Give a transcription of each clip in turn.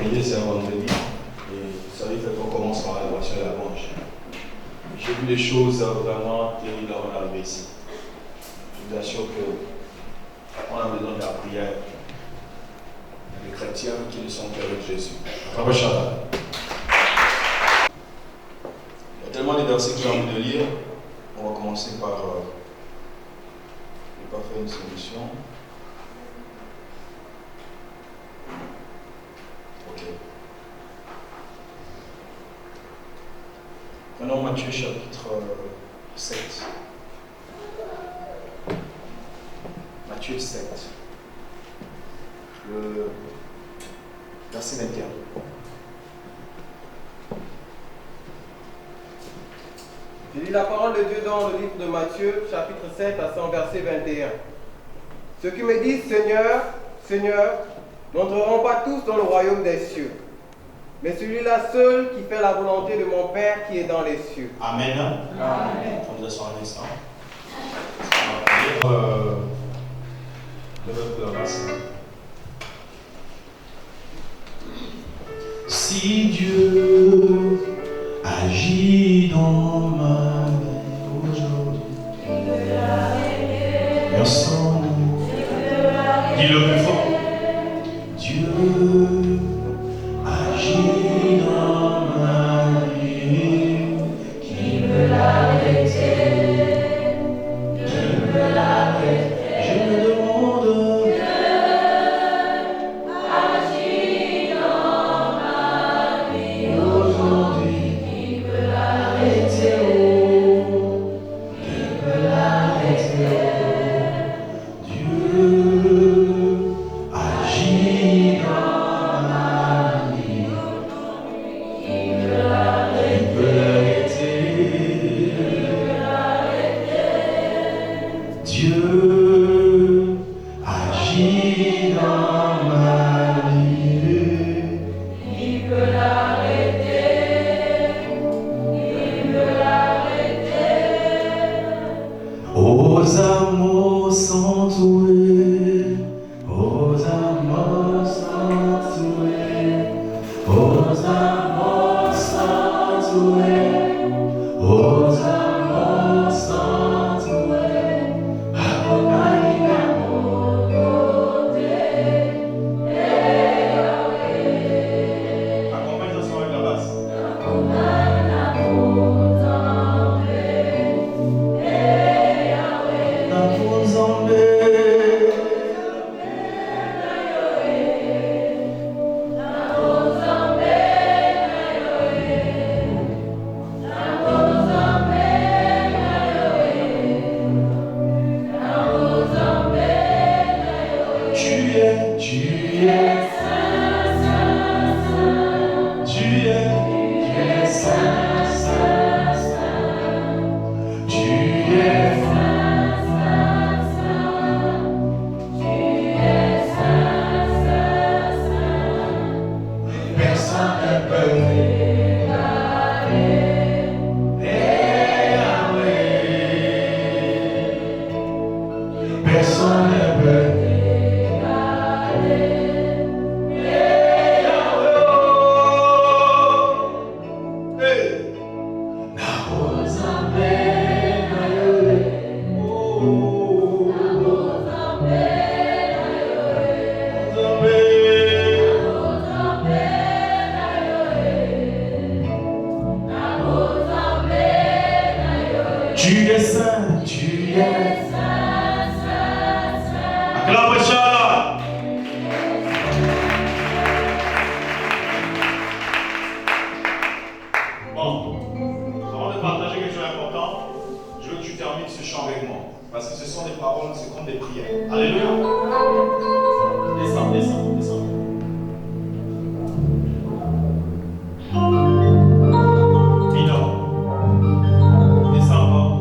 prier, c'est un vendredi. Et vous savez qu'on commence par l'adoration et la louange. J'ai vu des choses vraiment terribles avant d'arriver ici. Je vous assure qu'on a besoin de la prière. Il y a des chrétiens qui ne sont qu'avec Jésus. Après Shabbat. Il y a tellement de versets que j'ai envie de lire. On va commencer par. Je ne vais pas faire une solution. Ok. Prenons Matthieu chapitre 7. Matthieu 7. Le verset 21. Je lis la parole de Dieu dans le livre de Matthieu, chapitre 7, à son verset 21. Ceux qui me disent Seigneur, Seigneur, n'entreront pas tous dans le royaume des cieux, mais celui-là seul qui fait la volonté de mon Père qui est dans les cieux. Amen. Amen. On vous assure un instant. Si Dieu agit dans ma vie aujourd'hui, personne, dis-le plus fort. Dieu agit dans ma vie, qui peut l'arrêter? Qui peut l'arrêter? Je me demande. Dieu agit dans ma vie aujourd'hui, qui peut l'arrêter? Qui peut l'arrêter? Dieu agit dans ma vie, qui peut l'arrêter? Dieu agit dans ma vie, qui peut l'arrêter? Qui peut l'arrêter? Aux amours s'entourer, aux amours s'entourer, aux amours s'entourer, aux amours s'entourer, accompagne l'amour côté, accompagne ça avec la basse. Accompagne l'amour tombé, l'amour tombé. Tu es saint, saint, saint. Tu es saint, saint, saint. Tu es saint, saint, saint. Tu es saint, saint, saint. Personne ne peut t'égaler. Personne ne peut. Tu es saint, tu es saint, saint, saint. Acclame-toi. Bon, avant de partager quelque chose d'important, je veux que tu termines ce chant avec moi. Parce que ce sont des paroles, c'est comme des prières. Alléluia. Descends, descends, descends. Vino. Descends.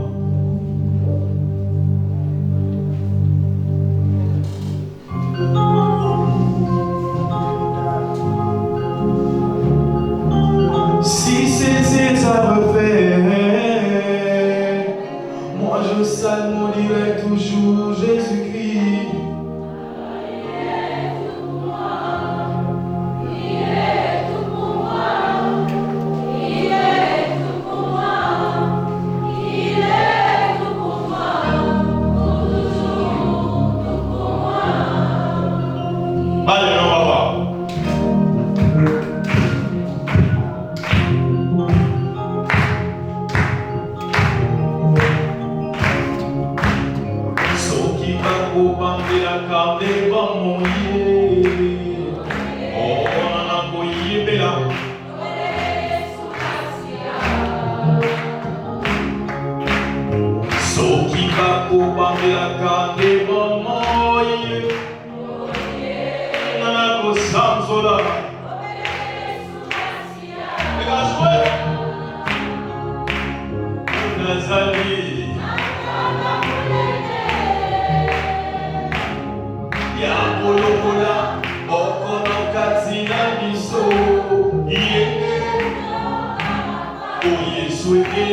Soki bakobambelaka nde bomoi nana kosanzola ekazwe nazali ya kolokola okono kati na biso yenge o yesu eke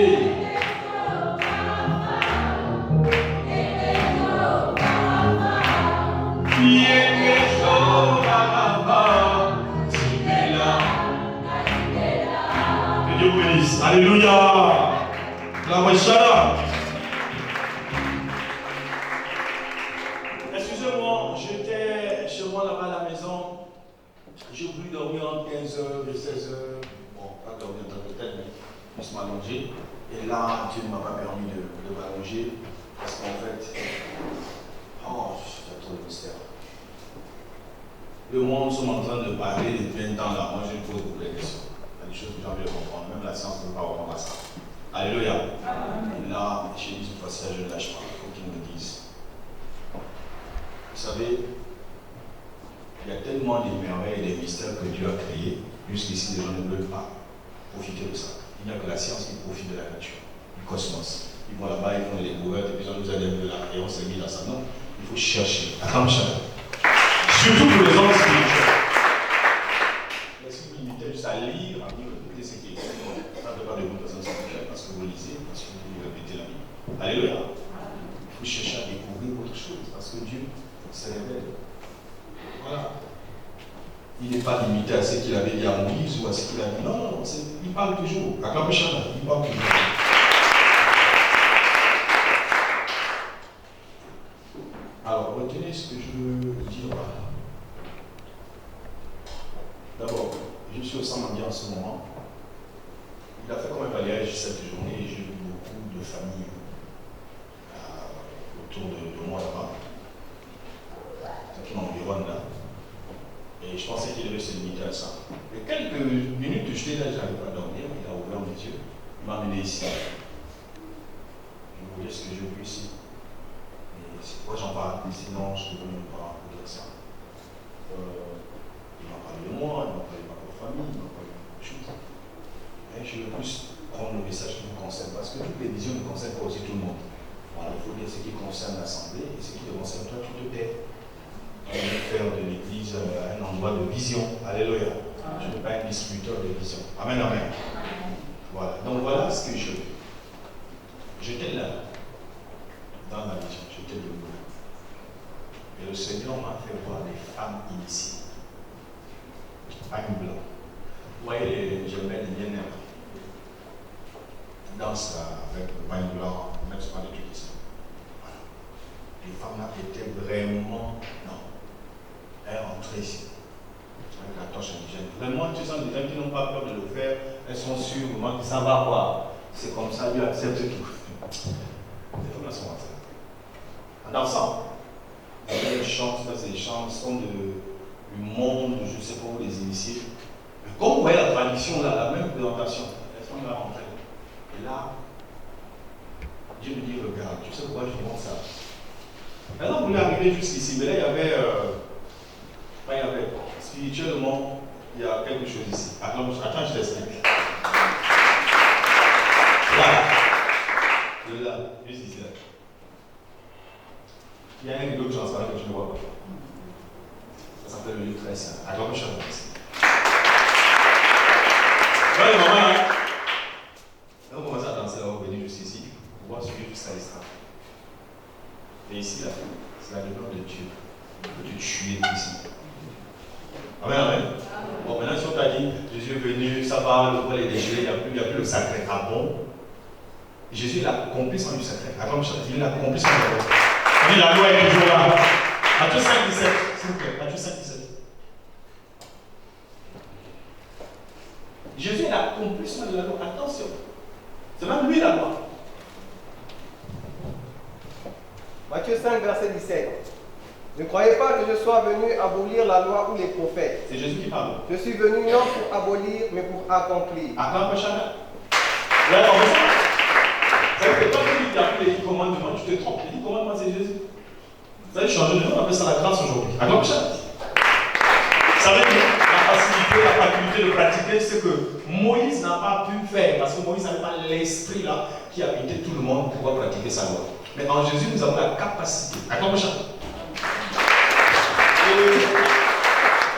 que Dieu bénisse. Alléluia. La Weshara. Excusez-moi, j'étais chez moi là-bas à la maison. J'ai voulu dormir entre 15h et 16h. Bon, pas dormir dans l'hôtel, mais juste m'allonger. Et là, Dieu ne m'a pas permis de m'allonger. Parce qu'en fait, c'est trop de mystère. Le monde, nous sommes en train de parler de plein temps là. Moi, je me pose beaucoup de questions. Il y a des choses que j'ai envie de comprendre. Même la science ne peut pas répondre à ça. Alléluia. Et là, j'ai dit cette fois-ci, je ne lâche pas. Il faut qu'ils me disent. Vous savez, il y a tellement de merveilles et de mystères que Dieu a créés. Jusqu'ici, les gens ne veulent pas profiter de ça. Il n'y a que la science qui profite de la nature, du cosmos. Ils vont là-bas, ils font des découvertes, et puis on nous a donné de là, et on s'est mis dans ça. Non, il faut chercher. Attends, chercher. Surtout pour les hommes spirituels. Est-ce que vous limitez juste à lire, à lire, écouter ce qui est écrit? Ça ne fait pas de vous personnes spirituelles parce que vous lisez, parce que vous répétez la Bible. Alléluia. Il faut chercher à découvrir autre chose parce que Dieu se révèle. Voilà. Il n'est pas limité à ce qu'il avait dit à Moïse ou à ce qu'il a dit. Non, il parle toujours. À Campechana, il parle toujours. Alors, retenez ce que je veux dire là. D'abord, je suis au Saint-Mandier en ce moment. Il a fait comme un balayage cette journée et j'ai vu beaucoup de familles autour de moi là-bas. Qui m'environne là. Et je pensais qu'il devait se limiter à ça. Et quelques minutes, je n'étais là, je n'arrivais pas à dormir, il a ouvert mes yeux, il m'a amené ici. Je voulais ce que je veux ici. Et c'est pourquoi j'en parle, sinon je ne peux même pas vous dire ça. Il m'a parlé de moi, il m'a parlé de ma famille, il m'a parlé de beaucoup de choses. Et je veux plus prendre le message qui me concerne, parce que toutes les visions ne concernent pas aussi tout le monde. Voilà, il faut dire ce qui concerne l'Assemblée, et ce qui te concerne toi, tu te tais. Je veux faire de l'Église un endroit de vision. Alléluia. Je ne veux pas être distributeur de vision. Amen, amen. Voilà. Donc voilà ce que je veux. J'étais là, dans la vision, j'étais debout. Et le Seigneur m'a fait voir des femmes initiées. Pagne blanc. Vous voyez les jeunes millénaires dansent avec le pagne blanc, même pas de tout ça. Voilà. Les femmes là étaient vraiment. Non. Elles rentraient ici. Avec la torche indigène. Vraiment, tu sens des gens qui n'ont pas peur de le faire. Elles sont sûres, vraiment, que ça va quoi. C'est comme ça, Dieu accepte tout. Les femmes là sont rentrées. En dansant. Elles chantent, c'est des chants, sont du monde, je ne sais pas où les initiés. Mais comme vous voyez la tradition là, la même présentation, elles sont là rentrées. Et là, Dieu me dit, regarde, tu sais pourquoi je demande ça? Maintenant, vous voulez arriver jusqu'ici, mais là, il y avait, spirituellement, il y a quelque chose ici. Attends, je t'explique. Là, juste ici, là. Il y a un rideau transparent que je ne vois pas. Ça s'appelle le lieu très saint. Attends, je t'explique. Voilà, les mamans, là. On commence à danser, on va venir jusqu'ici. On va suivre jusqu'à l'extra. Et ici, là, c'est la demeure de Dieu. Que tu es ici. Amen, amen. Bon, maintenant, si on t'a dit, Jésus est venu, ça va, le voile est déchiré, il n'y a plus le sacré. Ah bon? Jésus est l'accomplissement du sacré. Attends, il est l'accomplissement du sacré. On dit la loi est toujours là. Matthieu 5,17. S'il vous plaît, Matthieu 5,17. Jésus est l'accomplissement de la loi. Attention. C'est même lui la loi. Matthieu 5, verset 17. Ne croyez pas que je sois venu abolir la loi ou les prophètes. C'est Jésus qui parle. Je suis venu non pour abolir, mais pour accomplir. Acclame chacun. Là, on ça. C'est-à-dire que quand tu as les 10 commandements, tu te trompes. Les 10 commandements, c'est Jésus. Vous avez changé de nom, on appelle ça la grâce aujourd'hui. Acclame chacun. Ça veut dire la facilité, la faculté de pratiquer ce que Moïse n'a pas pu faire. Parce que Moïse n'avait pas l'esprit là qui habitait tout le monde pour pouvoir pratiquer sa loi. Mais en Jésus, nous avons la capacité. Acclame chacun.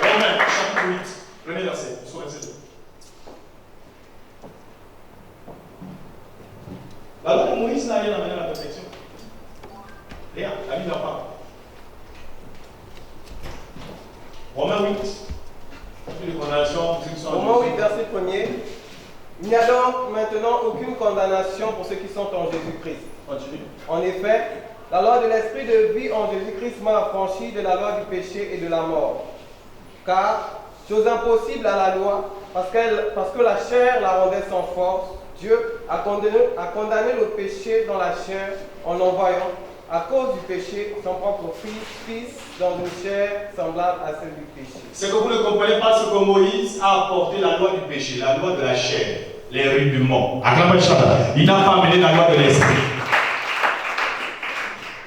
Romains, chapitre 8, premier verset, sur verset 2. La loi de Moïse n'a rien amené à la perfection. Rien, la Bible n'en parle. Romains 8, chapitre de condamnation, Romains 8, verset 1er. Il n'y a donc maintenant aucune condamnation pour ceux qui sont en Jésus-Christ. Continue. En effet, la loi de l'esprit de vie en Jésus-Christ m'a affranchi de la loi du péché et de la mort. Car, chose impossible à la loi, parce que la chair la rendait sans force, Dieu a condamné le péché dans la chair en envoyant, à cause du péché, son propre fils dans une chair semblable à celle du péché. C'est que vous ne comprenez pas ce que Moïse a apporté la loi du péché, la loi de la chair, les rudiments. Il n'a pas amené la loi de l'esprit.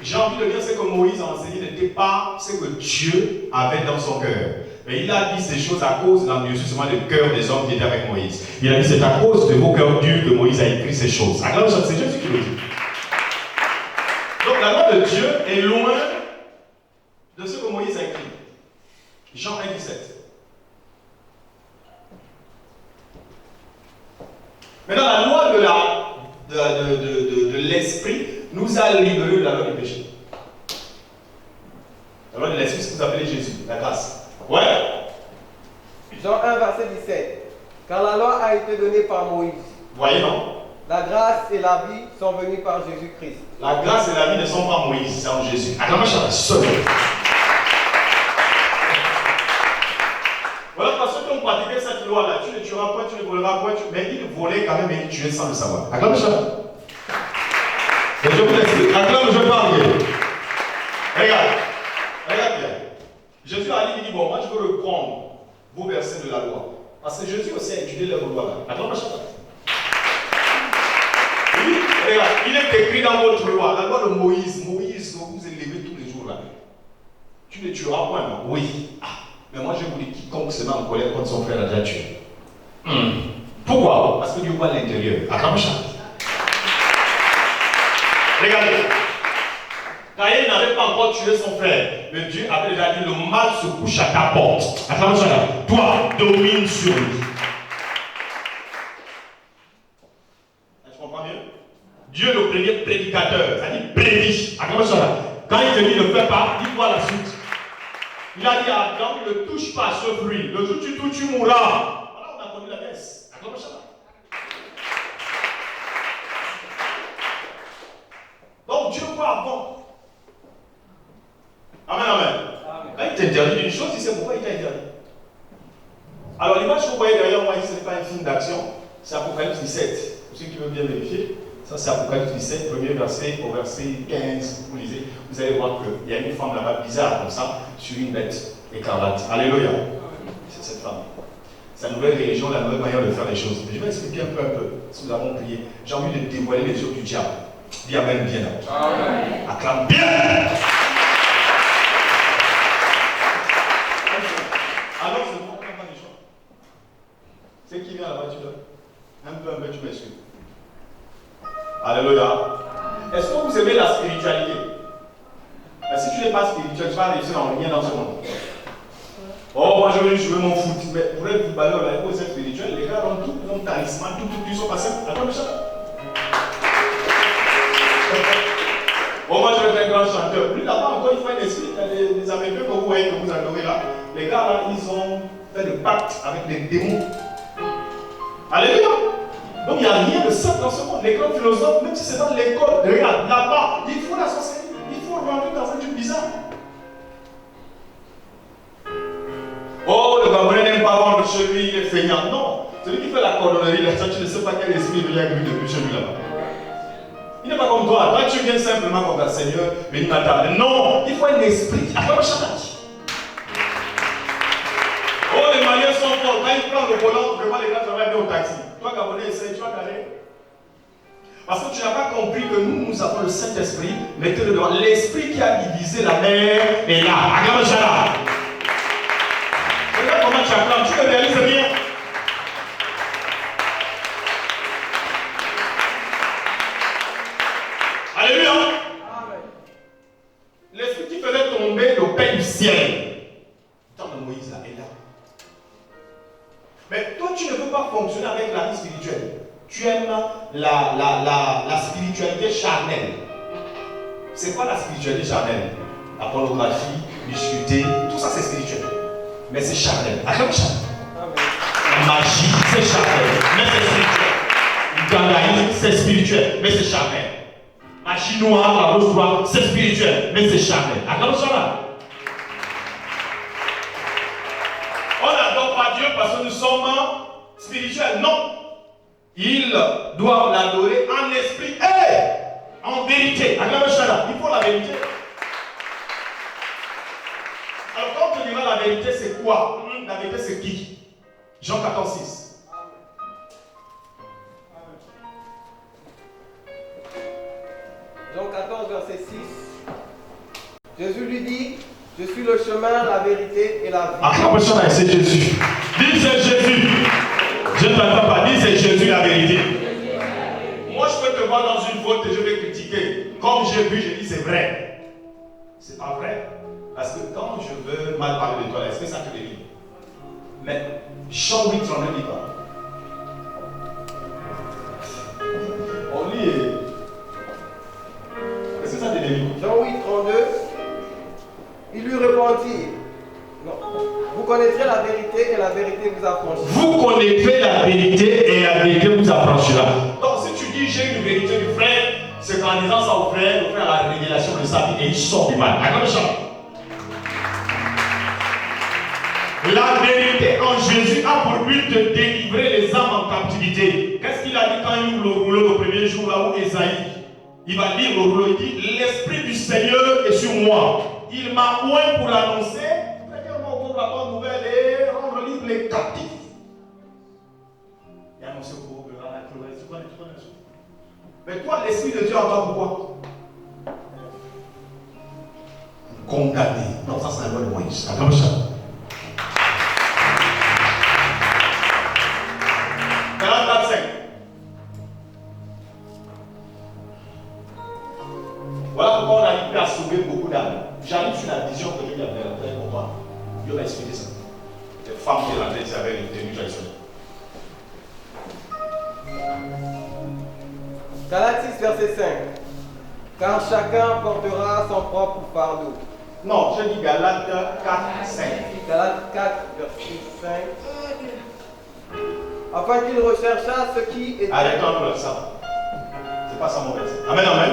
J'ai envie de dire ce que Moïse a enseigné n'était pas ce que Dieu avait dans son cœur. Mais il a dit ces choses à cause de l'endurcissement du cœur des hommes qui étaient avec Moïse. Il a dit c'est à cause de vos cœurs durs que Moïse a écrit ces choses. C'est Jésus qui le dit. Donc la loi de Dieu est loin de ce que Moïse a écrit. Jean 1, 17. Maintenant, la loi de l'esprit nous a libérés de la loi du péché. La loi de l'esprit, c'est ce que vous appelez Jésus, la grâce. Ouais. Jean 1, verset 17. Car la loi a été donnée par Moïse. Voyez, non? La grâce et la vie sont venues par Jésus-Christ. La grâce et la vie ne sont pas en Moïse, c'est en Jésus. Acclamez chacun seul. Voilà, parce que quand on pratiquait cette loi-là, tu ne tueras point, tu ne voleras point, mais il volait quand même et il tuait sans le savoir. Acclamez chacun. Et je vous laisse. Acclame, je parle bien. Regarde bien. Jésus a dit, il dit, bon, moi je veux reprendre vos versets de la loi. Parce que Jésus aussi a étudié les lois là. Acclamez chacun. Oui, regarde, il est écrit dans votre loi, la loi de Moïse. Moïse, vous vous élevez tous les jours là. Tu ne tueras point, non? Oui. Mais moi je vous dis, quiconque se met en colère contre son frère a déjà tué. Pourquoi? Parce que Dieu voit l'intérieur. Acclamez chacun. Regardez. Caïn n'avait pas encore tué son frère, mais Dieu avait déjà dit le mal se couche à ta porte. Acclamez chacun. Toi, domine sur lui. Tu comprends mieux? Dieu, le premier prédicateur, ça dit prédit. Acclamez chacun. Quand il te dit ne fais pas, dis-moi la suite. Il a dit à Adam, ne touche pas ce fruit. Le jour où tu touches, tu mourras. Voilà, on a connu la messe. Acclamez chacun. Donc Dieu voit avant. Amen, amen. Quand il t'interdit d'une chose, il sait pourquoi il t'a interdit. Alors l'image que vous voyez derrière moi, ce n'est pas un film d'action, c'est Apocalypse 17. Pour ceux qui veulent bien vérifier, ça c'est Apocalypse 17, premier verset au verset 15. Vous lisez, vous allez voir qu'il y a une femme là-bas bizarre comme ça, sur une bête écarlate. Alléluia. C'est cette femme. C'est la nouvelle religion, la nouvelle manière de faire les choses. Mais je vais expliquer un peu, si nous avons prié. J'ai envie de dévoiler les œuvres du diable. Dis Amen bien. Amen. Acclame bien. Alors c'est bon, on n'a pas de choix. C'est qui vient là-bas, tu dois. Un peu, tu m'excuses. Alléluia. Est-ce que vous aimez la spiritualité? Mais si tu n'es pas spirituel, tu vas réussir en rien dans ce monde. Oh, moi je veux jouer mon foot. Mais pour être footballeur, il faut être spirituel. Les gars ont tout, ils ont talisman, tout, ils sont passés. Attends, mais ça. Oh, moi je veux être un grand chanteur. Lui là-bas encore, il faut un esprit. Il y a des Américains que vous voyez, que vous adorez là. Les gars là, ils ont fait le pacte avec des démons. Alléluia. Donc il n'y a rien de simple dans ce monde. Les grands philosophes, même si c'est dans l'école, regarde, là-bas, il faut la sorcellerie. Il faut rentrer dans un truc bizarre. Oh, le Gabonais n'aime pas vendre chez lui, il est feignant. Non. Celui qui fait la cordonnerie, là, tu ne sais pas quel esprit vient depuis chez lui là-bas. Il n'est pas comme toi. Toi, tu viens simplement comme un Seigneur, béni ma table. Non, il faut un esprit qui a comme chantage. Oh, les Maliens sont forts. Quand ils prennent le volant, vraiment les gars travaillent bien au taxi. Toi, Gabonais, essaye, tu vas galérer. Parce que tu n'as pas compris que nous avons le Saint-Esprit. Mettez-le devant. L'esprit qui a divisé la mer est là. Regarde ça. Regarde comment tu acclames. Tu le réalises bien. Alléluia. L'esprit qui faisait tomber le pain du ciel. Tant de Moïse là est là. Mais toi, tu ne peux pas fonctionner avec la vie spirituelle. Tu aimes la spiritualité charnelle. C'est pas la spiritualité charnelle. La pornographie, discuter, tout ça c'est spirituel. Mais c'est charnel. Acclame charnel. La magie, c'est charnel. Mais c'est spirituel. Le gandaïsme, c'est spirituel. Mais c'est charnel. Magie noire, la rose noire, c'est spirituel. Mais c'est charnel. Acclame charnel. On n'adore pas Dieu parce que nous sommes spirituels. Non. Ils doivent l'adorer en esprit et en vérité. Il faut la vérité. Alors quand on dira la vérité, c'est quoi? La vérité, c'est qui? Jean 14, 6. Jean 14, verset 6. Jésus lui dit, je suis le chemin, la vérité et la vie. C'est Jésus. Dis c'est Jésus. Je ne t'entends pas. Dis c'est Jésus la vérité. Moi je peux te voir dans une faute et je vais critiquer. Comme j'ai vu, je dis c'est vrai. C'est pas vrai. Parce que quand je veux mal parler de toi, est-ce que ça te délivre? Mais Jean 8, 32 dit pas. On lit. Est-ce que ça te délivre? Jean 8, 32. Il lui répondit, non, vous connaîtrez la vérité et la vérité vous affranchira. Vous connaîtrez la vérité et la vérité vous affranchira. Donc si tu dis j'ai une vérité du frère, c'est qu'en disant ça au frère, le frère a la révélation de sa vie et il sort du mal. La vérité en Jésus a pour but de délivrer les âmes en captivité. Qu'est-ce qu'il a dit quand il ouvre le rouleau le premier jour là où Esaïe, il va lire le rouleau, il dit l'Esprit du Seigneur est sur moi. Il m'a oint pour l'annoncer, prédiquement pour la bonne nouvelle et rendre libre les captifs. Il a annoncé au pauvre, tu connais. Mais toi, l'Esprit de Dieu en toi pourquoi? Condamné. Non, ça c'est la loi de Moïse. Attends ça. Galates 4, 5. Voilà pourquoi on arrive à sauver beaucoup d'âmes. J'arrive sur la vision que Dieu avait rentrée pour toi. Dieu m'a expliqué ça. Les femmes qui rentraient, ils avaient une tenue traditionnelle. Galates 6, verset 5. Car chacun portera son propre fardeau. Non, je dis Galates 4, 5. Galates 4, verset 5. Afin qu'il rechercha ce qui était. Arrête-toi ça. C'est pas ça mon verset. Amen, amen.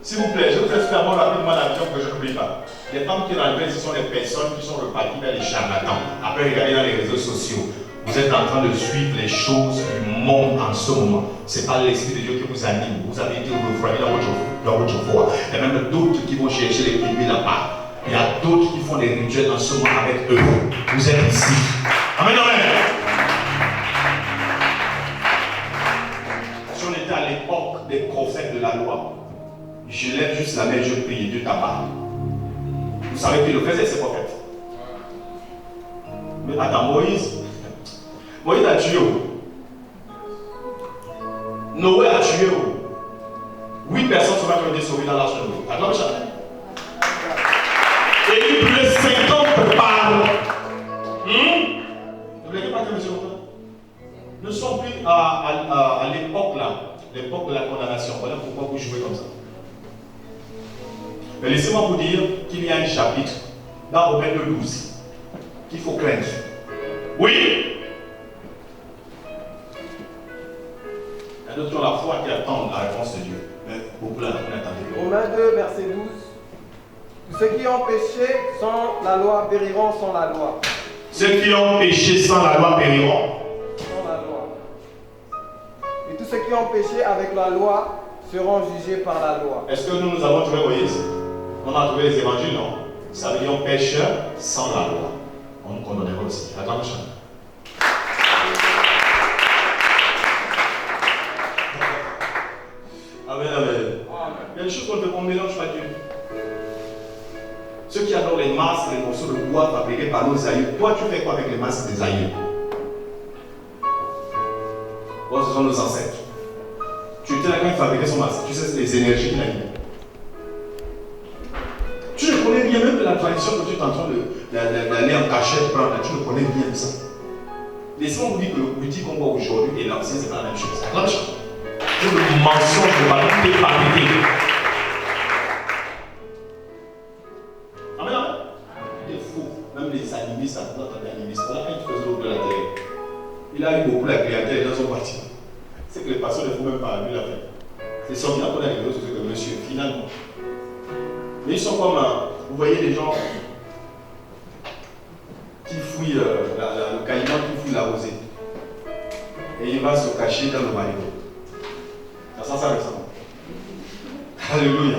S'il vous plaît, je vous explique rapidement la vision que je n'oublie pas. Les femmes qui rentrent, ce sont les personnes qui sont reparties vers les charlatans. Après, regardez dans les réseaux sociaux. Vous êtes en train de suivre les choses du monde en ce moment. Ce n'est pas l'Esprit de Dieu qui vous anime. Vous avez été refroidi dans votre foi. Il y a même d'autres qui vont chercher les bébés là-bas. Il y a d'autres qui font des rituels en ce moment avec eux. Vous êtes ici. Amen, amen. Si on était à l'époque des prophètes de la loi, je lève juste la main, je prie, Dieu t'abat. Vous savez qu'il le faisait, ces prophètes. Mais attends, Moïse a tué où? Noé a tué où? 8 personnes sont été sauvées dans l'arche de Noé. Attends, chacun. Et il brûlait 50 par. Ne voulez pas que monsieur l'entende? Nous ne sommes plus à l'époque là, l'époque de la condamnation. Voilà pourquoi vous jouez comme ça. Mais laissez-moi vous dire qu'il y a un chapitre dans Romains 2:12 qu'il faut craindre. Oui! Il y a d'autres qui ont la foi qui attendent la réponse de Dieu. Mais beaucoup là, on attend. Romains 2, verset 12. Tous ceux qui ont péché sans la loi périront sans la loi. Ceux qui ont péché sans la loi périront. Sans la loi. Et tous ceux qui ont péché avec la loi seront jugés par la loi. Est-ce que nous avons trouvé Moïse? On a trouvé les évangiles, non? Ça veut dire on pêche sans la loi. On nous condamnera aussi. Attends, Amen, amen. Il y a des choses qu'on ne fait pas, on ne mélange pas Dieu. Ceux qui adorent les masques, les morceaux de bois fabriqués par nos aïeux, toi tu fais quoi avec les masques des aïeux? Bon, ce sont nos ancêtres. Tu étais là quand il fabriquait son masque, tu sais les énergies qu'il a mis. Tu ne connais rien même de la tradition que tu es en train d'aller en cachette prendre, tu ne connais rien de ça. Laissez-moi vous dire que le politique qu'on voit aujourd'hui et l'ancien, c'est pas la même chose. C'est la même chose. C'est le mensonge de la fabriqué. Amen, amen. Il est faux. Même les animistes, notre animiste, on a quand il faisait l'autre de la télé. Il a eu beaucoup la clientèle dans son parti. C'est que les pasteurs ne font même pas, lui l'a fait. C'est sorti après la vidéo, c'est que monsieur, finalement. Mais ils sont comme, vous voyez les gens qui fouillent le caïman, qui fouille la rosée. Et il va se cacher dans le marigot. Ça sent ça récemment. Alléluia.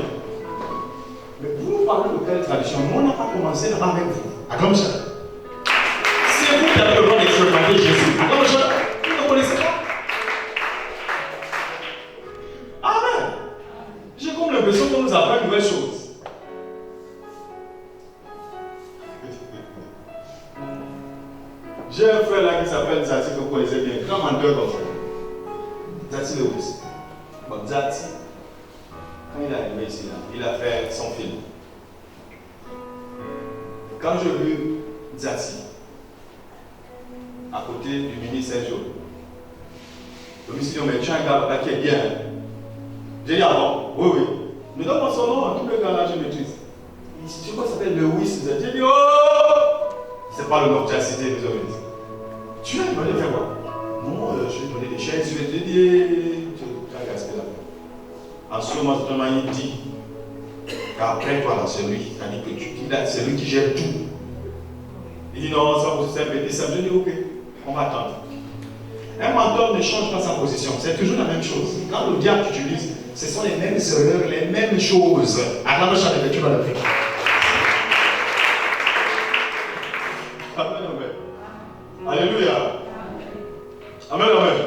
Mais vous nous parlez de quelle tradition? Nous, on n'a pas commencé là-bas avec vous. À comme ça. C'est vous qui avez le droit d'expérimenter Jésus. À comme ça. Vous ne connaissez pas. Amen. J'ai comme l'impression qu'on nous apprend une nouvelle chose. J'ai un frère là qui s'appelle Zati, que vous connaissez bien, grand menteur comme ça. Zati Lewis. Bon, Zati, quand il est arrivé ici, là, il a fait son film. Quand j'ai vu Zati, à côté du ministre Sergio, le ministre dit, mais tu as un gars là qui est bien. J'ai dit, ah bon? Oui, oui. Mais donne-moi son nom, tous les gars là, je maîtrise. Je crois qu'il s'appelle Lewis. J'ai dit, oh! C'est pas le nom que tu as cité, les hommes. Tu as demandé de faire quoi? Non, je lui ai donné des chaises, je lui ai dit, tu as gaspillé là. En ce moment, il dit qu'après toi, c'est lui, c'est lui qui gère tout. Il dit non, ça c'est un petit simple. Je dis ok, on va attendre. Un mentor ne change pas sa position, c'est toujours la même chose. Quand le diable utilise, ce sont les mêmes erreurs, les mêmes choses. À la prochaine lecture, tu vas le faire. Amen, amen. Alléluia. Amen, amen.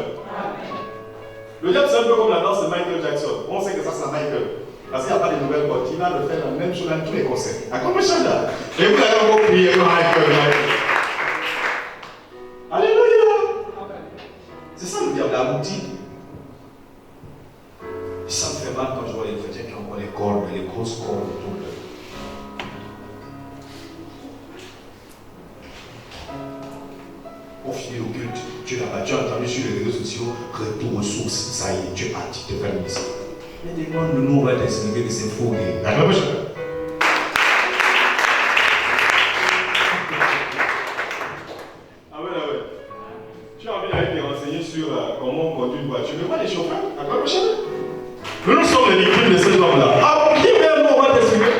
Le diable, c'est un peu comme la danse de Michael Jackson. On sait que ça, c'est Michael. Parce qu'il n'y a pas de nouvelles bottes. Il va le faire la même chose dans tous les concerts. À combien de choses là? Et vous allez encore prier pour Michael. Alléluia. C'est ça le diable, la routine. Ça me fait mal quand je vois les chrétiens qui envoient les cordes, les grosses cordes et tout. On finit au culte, tu l'as pas, tu as entendu sur les réseaux sociaux, retour aux sources, ça y est, tu es parti te faire ici. Mais demande-nous, on va t'expliquer que c'est faux. D'accord, monsieur? Amen, amen. Tu as envie d'aller te renseigner sur comment on conduit une voiture, mais pas les chauffeurs. D'accord, monsieur? Nous sommes les victimes de ces hommes-là. Ah, qui même on va t'expliquer?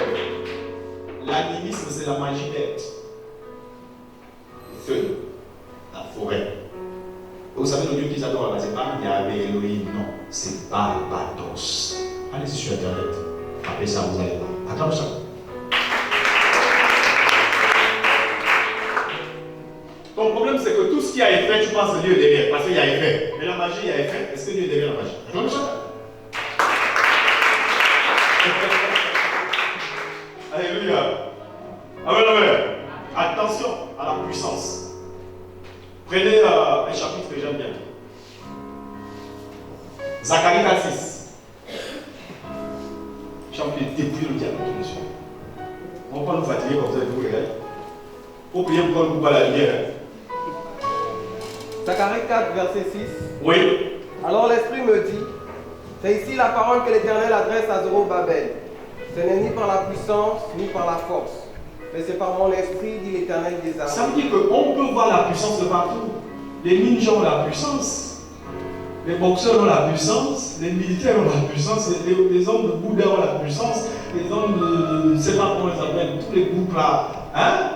L'animisme, c'est la magie d'être. Le feu. La forêt. Vous savez, le Dieu qu'ils adorent là, c'est pas Yahvé Elohim, non, c'est Barbados. Allez-y sur internet. Après ça, vous allez voir. Attends ça. Ton problème, c'est que tout ce qui a effet, tu penses que Dieu est derrière, parce qu'il y a effet. Mais la magie, il y a effet. Est-ce que Dieu est derrière la magie? Attends ça. Alléluia. Amen, amen. Attention à la puissance. Prenez un chapitre que j'aime bien. Zacharie 4:6. Chapitre dépouille le diable de Dieu. On ne va pas nous fatiguer comme ça, vous regardez. Pour prier pour qu'on nous voit la lumière. Zacharie 4, verset 6. Oui. Alors l'Esprit me dit, c'est ici la parole que l'Éternel adresse à Zorobabel. Ce n'est ni par la puissance, ni par la force. Mais c'est par mon esprit, dit l'Éternel des armées. Ça veut dire qu'on peut voir la puissance de partout. Les ninjas ont la puissance. Les boxeurs ont la puissance. Les militaires ont la puissance. Les hommes de Bouddha ont la puissance. Les hommes de je ne sais pas comment ils s'appellent. Tous les groupes là. Hein?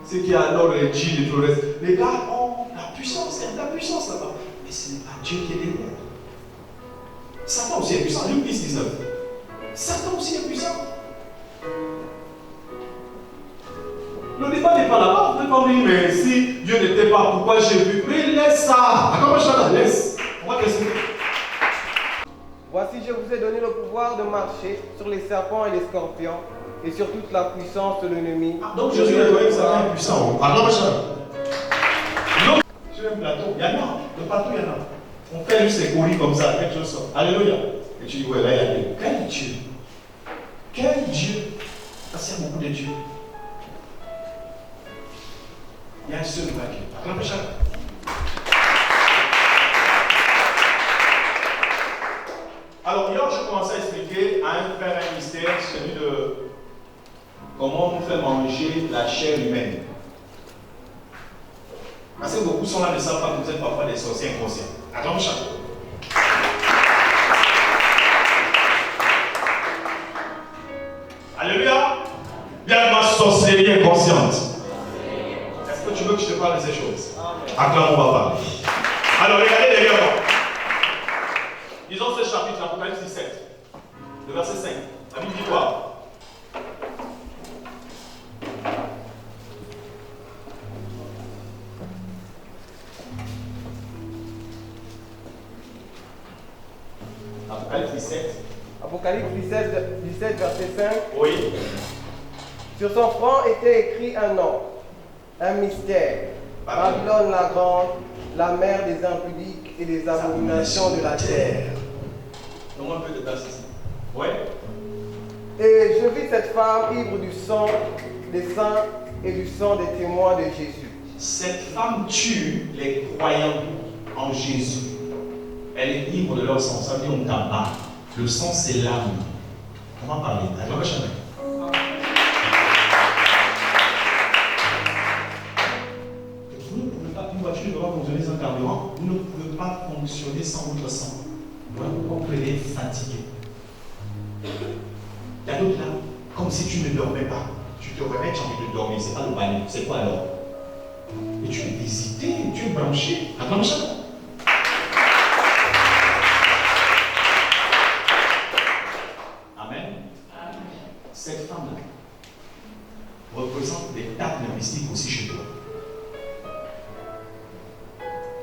Ceux qui adorent les djinns et tout le reste. Les gars ont la puissance. Il y a de la puissance là-bas. Mais ce n'est pas Dieu qui est derrière. Satan aussi est puissant. Lui, il dit 19. Satan aussi est puissant. Le débat n'est pas là-bas. Vous pouvez pas me dire, mais si Dieu n'était pas, pourquoi j'ai vu? Mais laisse ça. Comment je laisse? On va laisser. Voici, je vous ai donné le pouvoir de marcher sur les serpents et les scorpions et sur toute la puissance de l'ennemi. Donc Jésus est quand même Satan est puissant. Alors, non, sur un plateau, il y en a. Le plateau, il y en a. On fait juste les colis comme ça, quelque chose sort. Alléluia. Et tu dis, ouais, là, il y a Dieu. Quel Dieu? Quel Dieu? Parce qu'il y a beaucoup de dieux. Il y a un seul vrai Dieu. Acclamez chacun. Alors, hier, je commençais à expliquer à faire un mystère, celui de comment on fait manger la chair humaine. Parce que beaucoup sont là, ne savent pas que vous êtes parfois des sorciers inconscients. Acclamez chacun. Alléluia. Il y a ma sorcellerie inconsciente. Est-ce que tu veux que je te parle de ces choses? Acclame mon papa. Alors regardez derrière moi. Disons ce chapitre, Apocalypse 17, le verset 5. La Bible dit quoi? Apocalypse 17. Apocalypse 17, verset 5. Oui. Sur son front était écrit un nom, un mystère. Babylone la grande, la mère des impudiques et des abominations de la terre. Donc un peu de place ici. Oui. Et je vis cette femme ivre du sang des saints et du sang des témoins de Jésus. Cette femme tue les croyants en Jésus. Elle est ivre de leur sang. Ça veut dire on tabac. Le sang, c'est l'âme. On va parler. Alors, vous ne pouvez pas, une voiture ne peut pas fonctionner sans carburant. Vous ne pouvez pas fonctionner sans votre sang. Voilà pourquoi vous allez fatigué. Il y a d'autres là, comme si tu ne dormais pas. Tu te réveilles, tu as envie de dormir. C'est pas le bain. C'est quoi alors? Et tu es hésité, tu es branché. Attends, ça. Amen. Cette femme-là représente des tables mystiques aussi chez toi.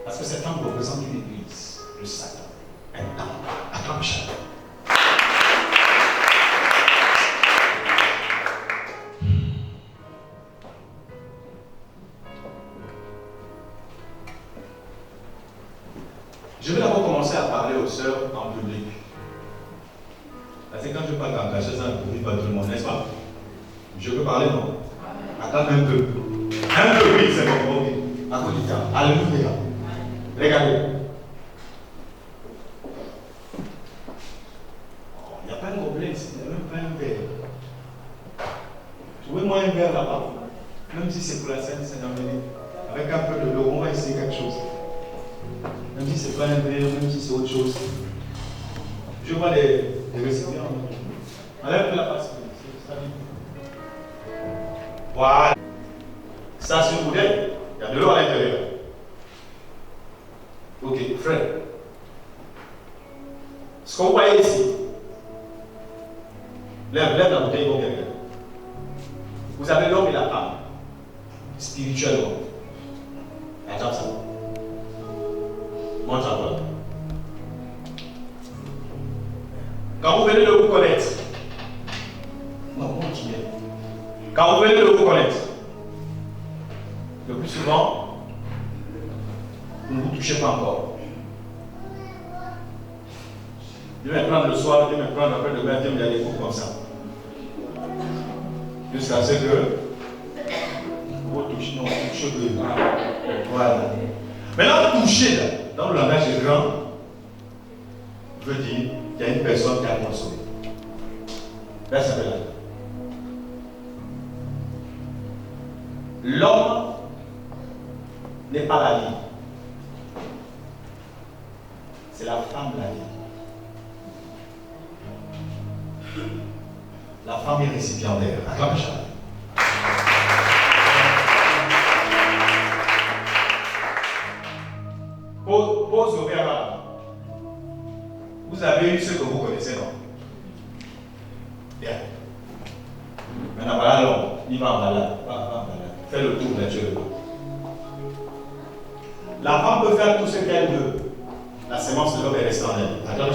Parce que cette femme représente une église, le Satan, un temple. Acclame chacun. Je vais d'abord commencer à parler aux sœurs en public. Parce que quand je parle dans la chaise en public, pas tout le monde, n'est-ce pas? Je peux parler, non? Attends un peu. Un peu, oui, c'est bon. Ok. À cause du temps. Alléluia. Regardez. Il n'y a pas un gobelet ici, il n'y a même pas un verre. Trouvez-moi un verre là-bas. Même si c'est pour la scène, c'est d'emmener. Avec un peu de l'eau, on va essayer quelque chose. Même si c'est pas un verre, même si c'est autre chose. Je vois les récipients. Enlève la face. Voilà. Ça, c'est une bouteille. Il y a de l'eau à l'intérieur. Ok, frère. Ce que vous voyez ici, lève la bouteille pour quelqu'un. Vous avez l'homme et la femme, spirituellement. Attends ça. Montre à toi. Quand vous venez de vous connaître, non, moi qui viens. Quand vous venez de vous connaître, le plus souvent, vous ne vous touchez pas encore. Dieu me prendre le soir, Dieu me prendre après demain, Dieu me dit des coups comme ça. Jusqu'à ce que vous touchez, non, vous touchez plus. Voilà. Maintenant, toucher, là, dans le langage des grands, veut dire qu'il y a une personne qui a consommé. Là, ça fait là. L'homme n'est pas la vie. C'est la femme la vie. La femme est récipiendaire. Acclame chacun. Pose le verre là. Vous avez eu ce que vous connaissez, non? Il va en balade. Fais le tour naturellement. La femme peut faire tout ce qu'elle veut. La sémence de l'homme est restée en elle. Attends,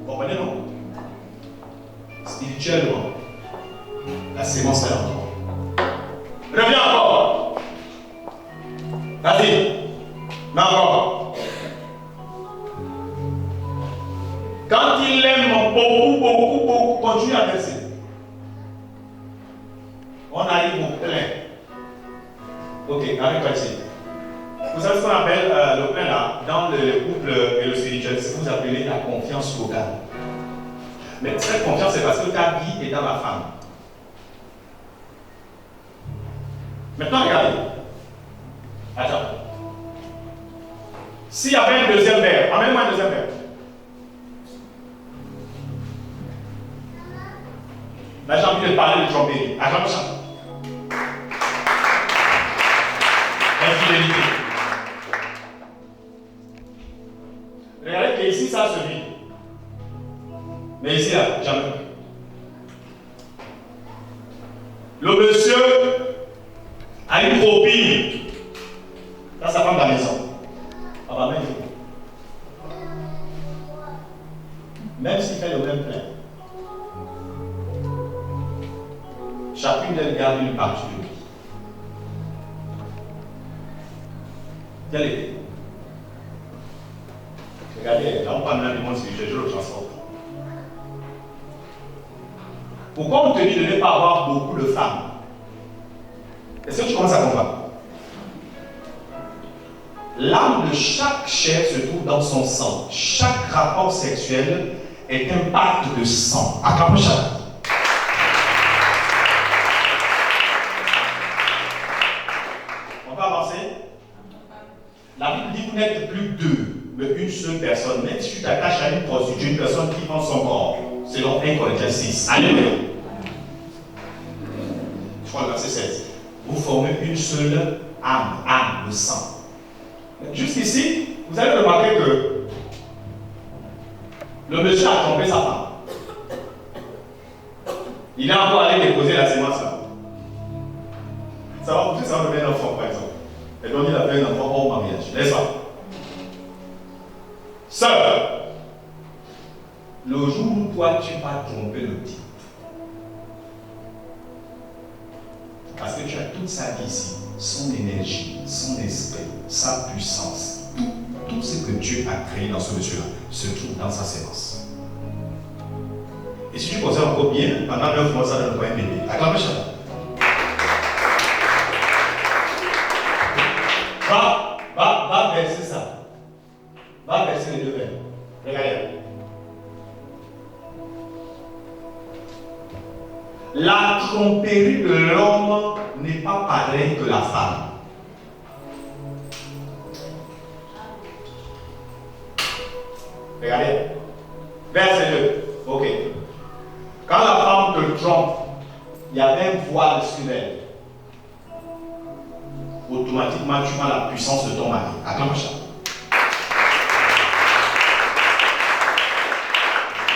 comprenez, non? Spirituellement, la sémence est en toi. Reviens encore. Vas-y. Mais encore. Quand il aime beaucoup, continue à verser. On arrive au plein. Ok, arrête-toi ici. Vous savez ce qu'on appelle le plein là, dans le couple et le spirituel, c'est ce que vous appelez la confiance totale. Mais cette confiance, c'est parce que ta vie est dans la femme. Maintenant, regardez. Attends. S'il y avait un deuxième verre, amène-moi un deuxième verre. Là, j'ai envie de parler de tromperie. Attends, ça. Infidélité. Regardez que ici, ça se vit. Mais ici, là, jamais. Le monsieur a une copine dans sa femme de la maison. Ah bah même s'il fait le même plein, chacune d'elles garde une partie de lui. Quelle est? Regardez, là on parle même du monde spirituel, je le transporte. Pourquoi on te dit de ne pas avoir beaucoup de femmes? Est-ce que tu commences à comprendre? L'âme de chaque chair se trouve dans son sang. Chaque rapport sexuel est un pacte de sang. Acclamez chaque. On va avancer. La Bible dit que vous n'êtes plus deux, mais une seule personne. Même si tu t'attaches à une prostituée, une personne qui vend son corps, selon 1 Corinthiens 6. Alléluia. Je crois le verset 16. Vous formez une seule âme de sang. Jusqu'ici, vous allez remarquer que le monsieur a trompé sa femme. Il est encore allé déposer la sémence là. Ça va pousser, ça va devenir un enfant par exemple. Et donc il a fait un enfant hors mariage. N'est-ce pas? Sœur, le jour où toi tu vas tromper le type, parce que tu as toute sa vie ici, son énergie, son esprit, sa puissance, tout ce que Dieu a créé dans ce monsieur-là se trouve dans sa sémence. Et si tu conserves encore bien, pendant 9 mois, ça ne donne pas un bébé. Acclamez ça. Va verser ça. Va verser les deux verres. Regardez. La tromperie de l'homme n'est pas pareille que la femme. Regardez. Verset 2. Ok. Quand la femme te trompe, il y a un voile sur elle. Automatiquement, tu vois la puissance de ton mari. Acclame ça.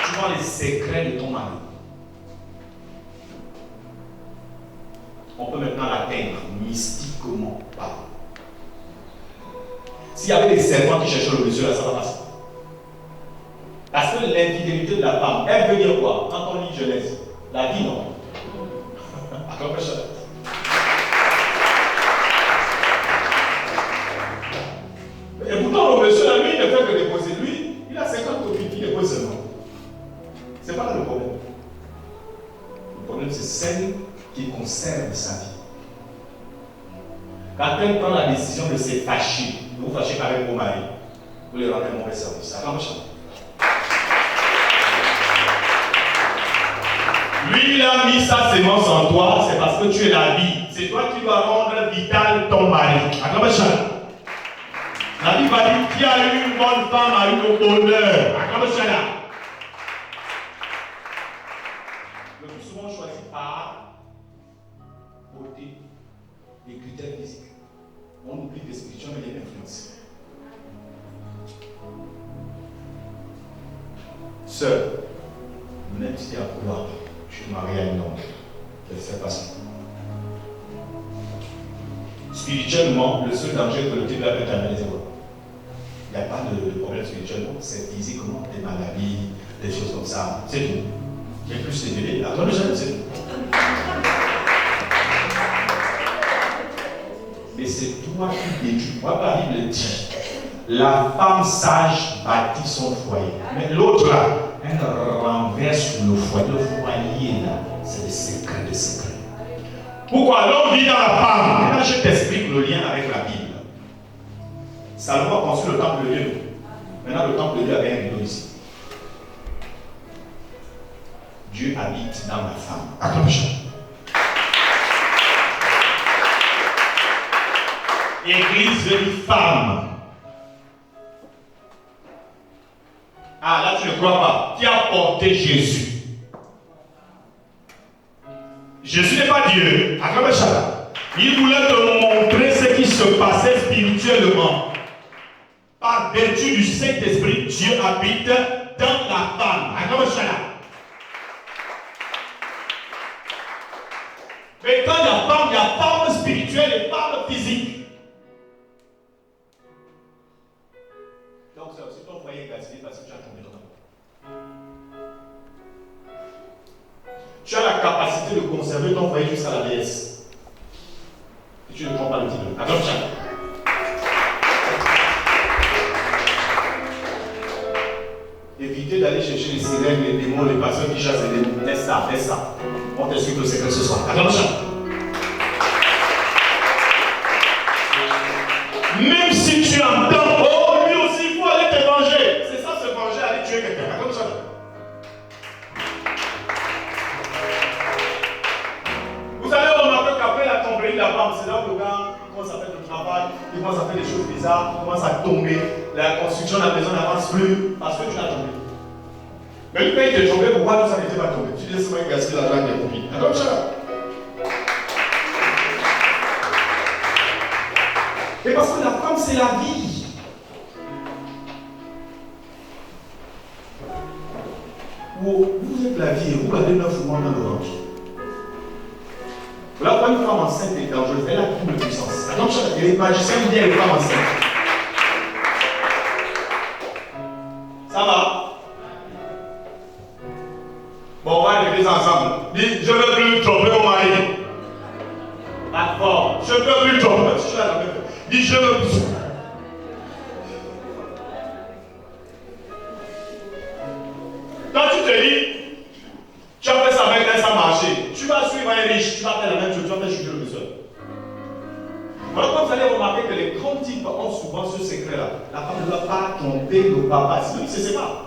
Tu vois les secrets de ton mari. On peut maintenant l'atteindre mystiquement. S'il y avait des serpents qui cherchaient le monsieur là, ça va passer. Parce que l'infidélité de la femme, elle veut dire quoi? Quand on lit Genèse, la vie non. Acclame ça. Et pourtant, le monsieur, lui, il ne fait que déposer. Lui, il a 50 copines qui déposent seulement. Ce n'est pas là le problème. Le problème, c'est celle qui conserve sa vie. Quand elle prend la décision de se fâcher, de vous fâcher avec vos maris, vous les rendez mauvais service. Lui, il a mis sa sémence en toi, c'est parce que tu es la vie. C'est toi qui vas rendre vital ton mari. Acclamez ça. La Bible va dire qui a eu une bonne femme a eu le bonheur. Acclamez ça. Le plus souvent choisi par beauté et critères physiques. On oublie que spirituellement il y a une influence. Sœur, même si à pouvoir, je suis marié à un homme. Qu'est-ce qui se passe? Spirituellement, le seul danger que le type va peut t'amener, c'est quoi? Il n'y a pas de problème spirituellement, c'est physiquement, des maladies, des choses comme ça, c'est tout. Il y a plus de bébés, attends, c'est tout. Mais c'est toi qui détruis. Moi, la Bible dit, la femme sage bâtit son foyer. Mais l'autre là, elle renverse le foyer. Le foyer là, c'est le secret de secret. Pourquoi l'homme vit dans la femme? Maintenant, je t'explique le lien avec la Bible. Salomon a construit le temple de Dieu. Maintenant, le temple de Dieu avait un rideau ici. Dieu habite dans la femme. Acclamation. Église veut femme. Ah, là tu ne crois pas. Qui a porté Jésus? Jésus n'est pas Dieu. Acclamation. Il voulait te montrer ce qui se passait spirituellement. Par vertu du Saint-Esprit, Dieu habite dans la femme. Acclamation. Mais quand il y a femme spirituelle et femme physique. Donc c'est aussi ton foyer gaspillé parce que tu as tombé dans la boue. Tu as la capacité de conserver ton foyer jusqu'à la vieillesse. Et tu ne prends pas le titre. Attends, tiens. Évitez d'aller chercher les sirènes, les démons, les personnes qui chassent les démons. Laisse ça, laisse ça. On t'explique le secret ce soir. Attention. Même si tu entends, oh, lui aussi, il faut aller te venger. C'est ça, se venger, aller tuer quelqu'un. Attention. Vous allez remarquer qu'après la tomberie de la femme, c'est là où le gars commence à faire du travail, il commence à faire des choses bizarres, il commence à tomber. La construction de la maison n'avance plus parce que tu as tombé. Mais lui, quand il est tombé, pourquoi tout ça n'était pas tombé? Tu laisses moi gaspiller l'argent des copines. Attention. Et parce que la femme, c'est la vie. Vous êtes la vie et vous avez 9 mois dans le ventre. Là, quand une femme enceinte est dangereuse, elle a double puissance. Attention, les magiciens disent les femmes enceintes. Ça va? Bon, on va répéter ça ensemble. Dis, je ne veux plus tromper mon mari. Pas fort. Je ne veux plus tromper. Dis, je veux plus. Quand tu te dis, tu as fait ça avec elle, ça a marché. Tu vas suivre un riche, tu vas faire la même chose, tu vas faire chuter le besoin. Alors, quand vous allez remarquer que les grands types ont souvent ce secret-là, la femme ne doit pas tromper le papa, sinon il ne se sépare.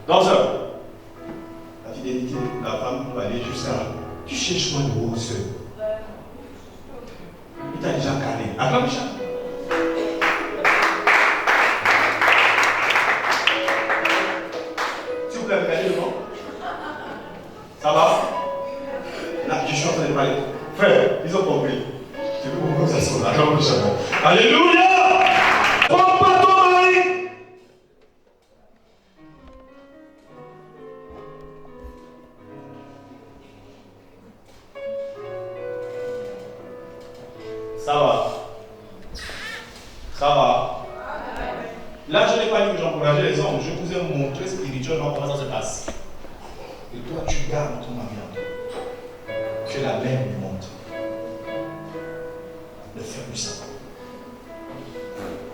Donc, ça, la fidélité de la femme peut aller jusqu'à. Tu cherches moi de haut, sœur. Il t'a déjà calé. Acclame Michel. S'il vous plaît, regardez devant. Ça va? Là, je suis en train de parler. Frère, ils ont compris. C'est plus beaucoup que ça sonne. Acclame Michel. Alléluia! Prends pas ton mari! Ça va. Ça va. Là, je n'ai pas dit que j'encourageais les hommes. Je vous ai montré spirituellement comment ça se passe. Et toi, tu gardes ton mari en toi. Que la mer lui montre. Ne fais plus ça.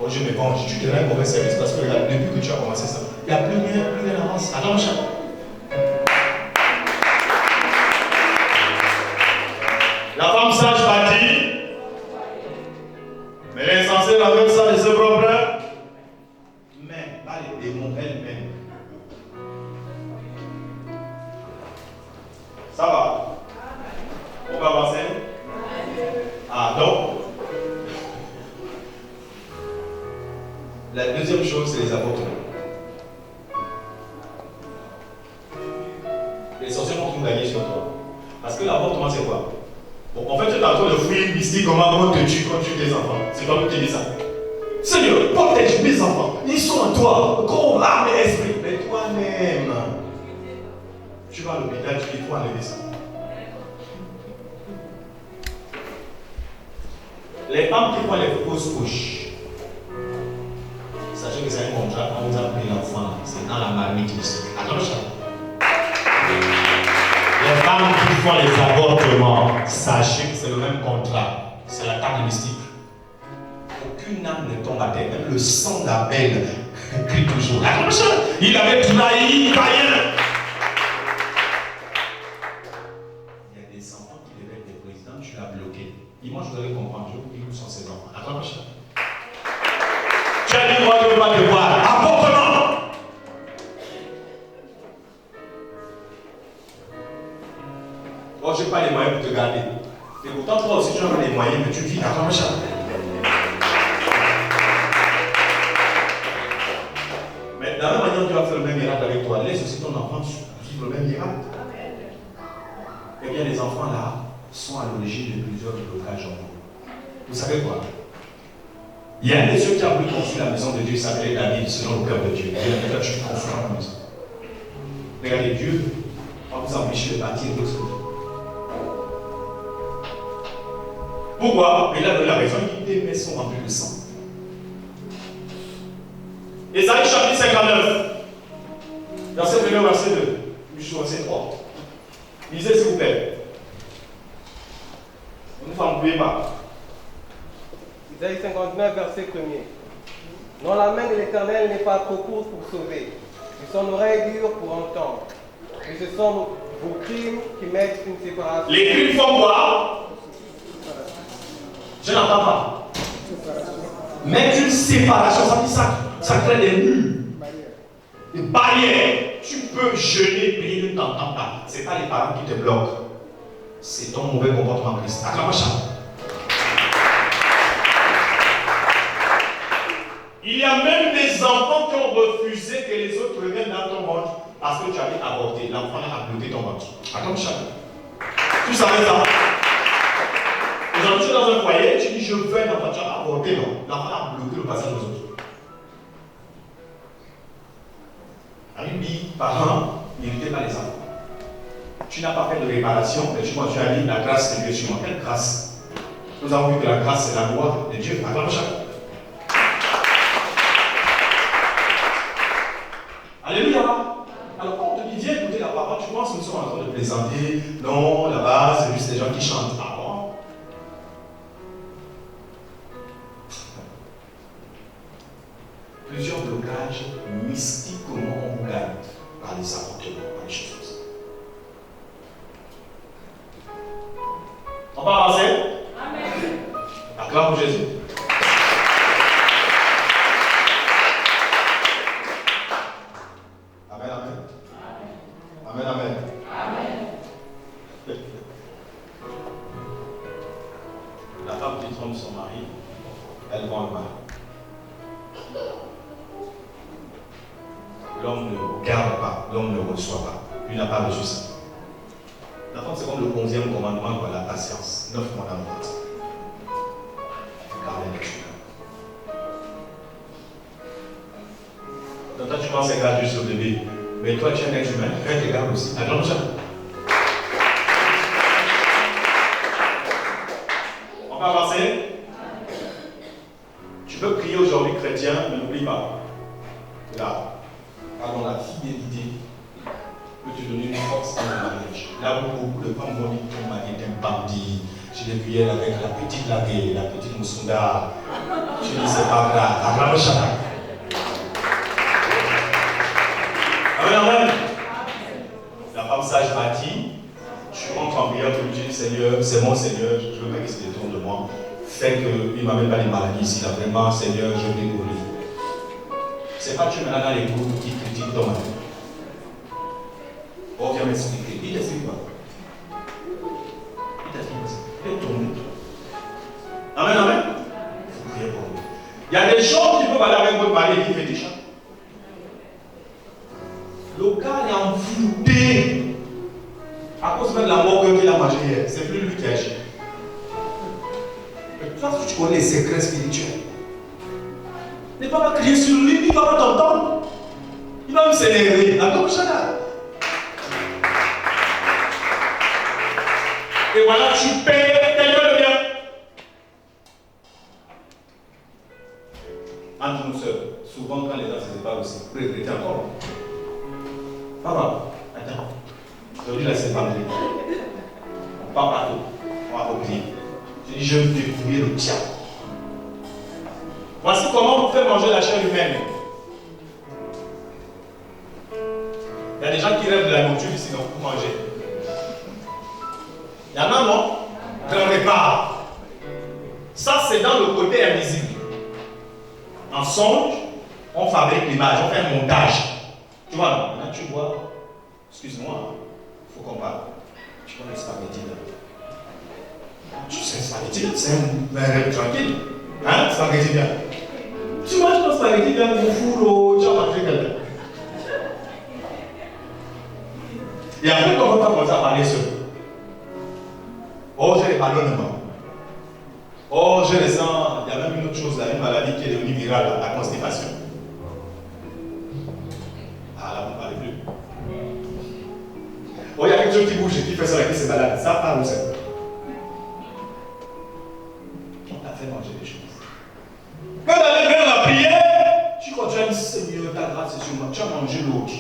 Oh, je me venge. Tu te rends un mauvais service parce que regarde, depuis que tu as commencé ça, il n'y a plus rien d'avance. Attends, mon chat. La femme sage bâtit. Mais l'insensé avec ça de ses propres mais pas les démons elles-mêmes. Ça va? On va avancer? Ah, donc, la deuxième chose, c'est les avortements. Les sorciers vont tout gagner sur toi. Parce que l'avortement, c'est quoi? Bon, en fait, tu es en train de fouiller une mystique, comment on te tue quand tu tues tes enfants. C'est toi qui te dis ça. Seigneur, protège mes enfants. Ils sont en toi, corps, âme et esprit. Mais toi-même, tu vas à l'hôpital, tu dis, il faut enlever ça. Les femmes qui font les fausses couches, sachez que c'est un contrat. Quand vous avez pris l'enfant, c'est dans la marmite mystique. Attention. Les femmes qui font les avortements, sachez que c'est le même contrat. C'est la table mystique. Aucune âme ne tombe à terre. Même le sang d'Abel crie toujours. Attention. Il avait trahi Caïn. Il y a des enfants qui devaient être des présidents, tu l'as bloqué. Dis-moi, je voudrais comprendre. Je vous dis où sont ces enfants. Attention. Tu as dit, moi, je ne veux pas te voir. Avortement. Bon, je n'ai pas les moyens pour te garder. Et pourtant, toi aussi, tu n'as pas les moyens, mais tu vis à ton machin. Mais de la même manière, tu vas faire le même miracle avec toi. Laisse aussi ton enfant vivre le même miracle. Eh bien, les enfants là sont à l'origine de plusieurs blocages en nous. Vous savez quoi? Il y a un des ceux qui a voulu construire la maison de Dieu, il s'appelait David, selon le cœur de Dieu. Il a dit, je suis construisant la maison. Regardez, Dieu va vous empêcher de bâtir votre vie. Pourquoi? Il a donné la raison, il dit tes mains sont remplies de sang. Ésaïe chapitre 59, verset 1, verset 2, jusqu'au verset 3. Lisez s'il vous plaît. Vous ne m'embrouillez pas. Isaïe 59, verset 1er. Non, la main de l'Éternel n'est pas trop courte pour sauver, et son oreille dure pour entendre. Et ce sont vos crimes qui mettent une séparation. Les crimes font quoi? Je n'entends pas. Mettre une séparation, ça dit ça crée des murs, des barrières. Tu peux jeûner, mais il ne t'entend pas. Ce n'est pas les parents qui te bloquent. C'est ton mauvais comportement en Christ. Acclamation. Il y a même des enfants qui ont refusé que les autres reviennent dans ton ventre parce que tu avais avorté. L'enfant a bloqué ton ventre. Acclamation. Tu savais ça? Aujourd'hui, tu es dans un foyer, tu dis je veux un enfant, tu as avorté, non. L'enfant a bloqué le passage aux autres. La Bible dit, parents, n'irritez pas les enfants. Tu n'as pas fait de réparation, mais tu as dit la grâce de Dieu sur moi. Quelle grâce? Nous avons vu que la grâce, c'est la loi de Dieu. Acclamation. Alléluia. Alors quand on te dit viens écouter la parole, tu penses que nous sommes en train de plaisanter. Non, là-bas, c'est juste des gens qui chantent. Ah bon? Plusieurs blocages mystiques, comment on vous gagne par les avortements, par les choses comme ça. On va avancer? Amen. Acclame pour Jésus. Amen, amen. Amen, amen. Amen. La femme qui trompe son mari, elle vend le mari. L'homme ne garde pas, l'homme ne reçoit pas. Lui n'a pas reçu ça. La femme, c'est comme le 11e commandement, quoi, la patience. 9 commandements. Garder les choses. Donc toi, tu penses que garde juste le bébé. Mais toi, tu es un être humain, tu gardes aussi. Attends, ça. On va avancer. Tu peux prier aujourd'hui chrétien, mais n'oublie pas. Là, pardon, la fidélité peut te donner une force dans le mariage. Là où beaucoup de femmes vont dire ton mari est un bandit. Je l'ai vu hier avec la petite laguée, la petite moussunda. Je dis c'est pas grave. Acclame chacun. Amen, amen. La femme sage bâtie, tu rentres en prière, tu dis Seigneur, c'est mon Seigneur, je veux pas qu'il se détourne de moi. Fait qu'il ne m'amène pas les maladies ici. Là, vraiment, Seigneur, je vais découvrir. C'est pas tu maintenant dans les groupes qui critiquent ton mari. Oh, viens m'expliquer. Il t'explique pas. Il t'explique pas. Il est tourné. Amen, amen. Il faut prier pour lui. Il y a des gens qui peuvent aller avec votre mari et qui fait des chants. Le gars est envoûté à cause même de la mort qu'il a mangé hier. C'est plus lui qui agit. Mais toi, tu connais les secrets spirituels. Ne va pas crier sur lui, il ne va pas t'entendre. Il va me s'énerver. Attends, Chana. Et voilà, tu payes quelqu'un de bien. Entre nous seuls, souvent quand les gens se séparent aussi, vous regrettez encore. Papa, attends. Aujourd'hui, là, c'est vendredi. On part partout. On va oublier. Je dis, je vais découvrir le tien. Voici comment vous faites manger la chair humaine. Il y a des gens qui rêvent de la nourriture ici, donc pour manger. Il y en a, non? Grand repas. Ça, c'est dans le côté invisible. En songe, on fabrique l'image, on fait un montage. Tu vois, là, maintenant tu vois, excuse-moi, il faut qu'on parle. Tu vois les spaghettis là. Tu sais, spaghetti, c'est un rêve tranquille. Hein, spaghetti bien. Tu manges ton spaghetti bien au four, tu vas manger quelqu'un. Et après, comment tu as commencé à parler seul? Oh, j'ai les ballonnements. Oh, je ressens, il y a même une autre chose, là, une maladie qui est devenue virale, la constipation. Ah là, vous ne parlez plus. Oh, il y a quelque chose qui bouge, qui fait ça, qui c'est malade. Ça part où c'est? On t'a fait manger des choses. Quand tu allais faire la prière, tu continues à dire Seigneur, ta grâce est sur moi. Tu as mangé l'autre.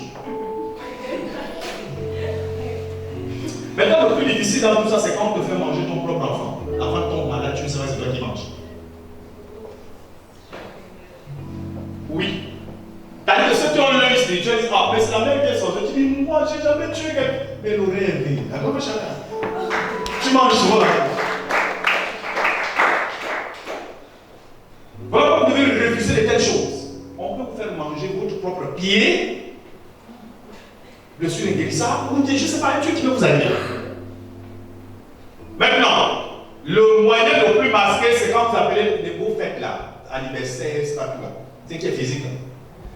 Maintenant, le plus difficile dans tout ça, c'est quand on te fait manger ton propre enfant. Avant de tomber malade, tu ne sais pas c'est toi qui manges. Oui. T'as dit que ceux qui ont l'œil spirituel disent ah, mais c'est la même question. Je dis moi, j'ai jamais tué quelqu'un. Mais l'oreille est vide. D'accord, chacun. Tu manges souvent là. Voilà pourquoi vous devez refuser de telles choses. On peut vous faire manger votre propre pied, blessure inguérissable, ou je ne sais pas, un truc qui peut vous aller. Maintenant, le moyen le plus masqué, c'est quand vous appelez les beaux fêtes là, anniversaire, c'est pas tout là. C'est qui est physique.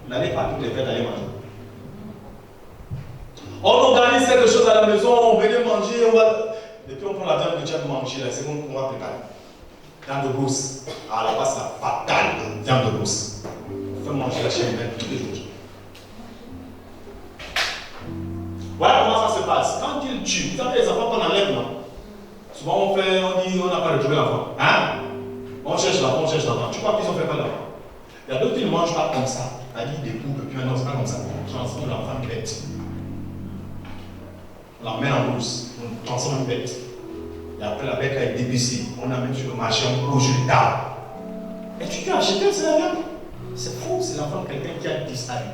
Vous n'allez pas toutes les fêtes aller manger. On organise quelque chose à la maison, on venait manger, on va. Depuis on prend la viande que tu as mangé là, c'est bon qu'on va préparer. Viande de brousse. Ah là-bas, c'est la fatale viande de brousse. On fait manger la chair humaine tous les jours. Voilà comment ça se passe. Quand il tue, vous savez les enfants qu'on enlève, non? Souvent on dit, on n'a pas retrouvé l'enfant. Hein? On cherche l'enfant, on cherche l'enfant. Tu crois qu'ils ont fait quoi l'enfant? Il y a d'autres qui ne mangent pas comme ça. On a dit des coups, puis non, c'est pas comme ça. On transforme l'enfant en bête. On l'emmène en brousse, on transforme en bête. Et après la bête a été débusée. On amène sur le marché, on couche le tard. Et tu peux acheter, c'est la viande. C'est faux, c'est l'enfant de quelqu'un qui a disparu.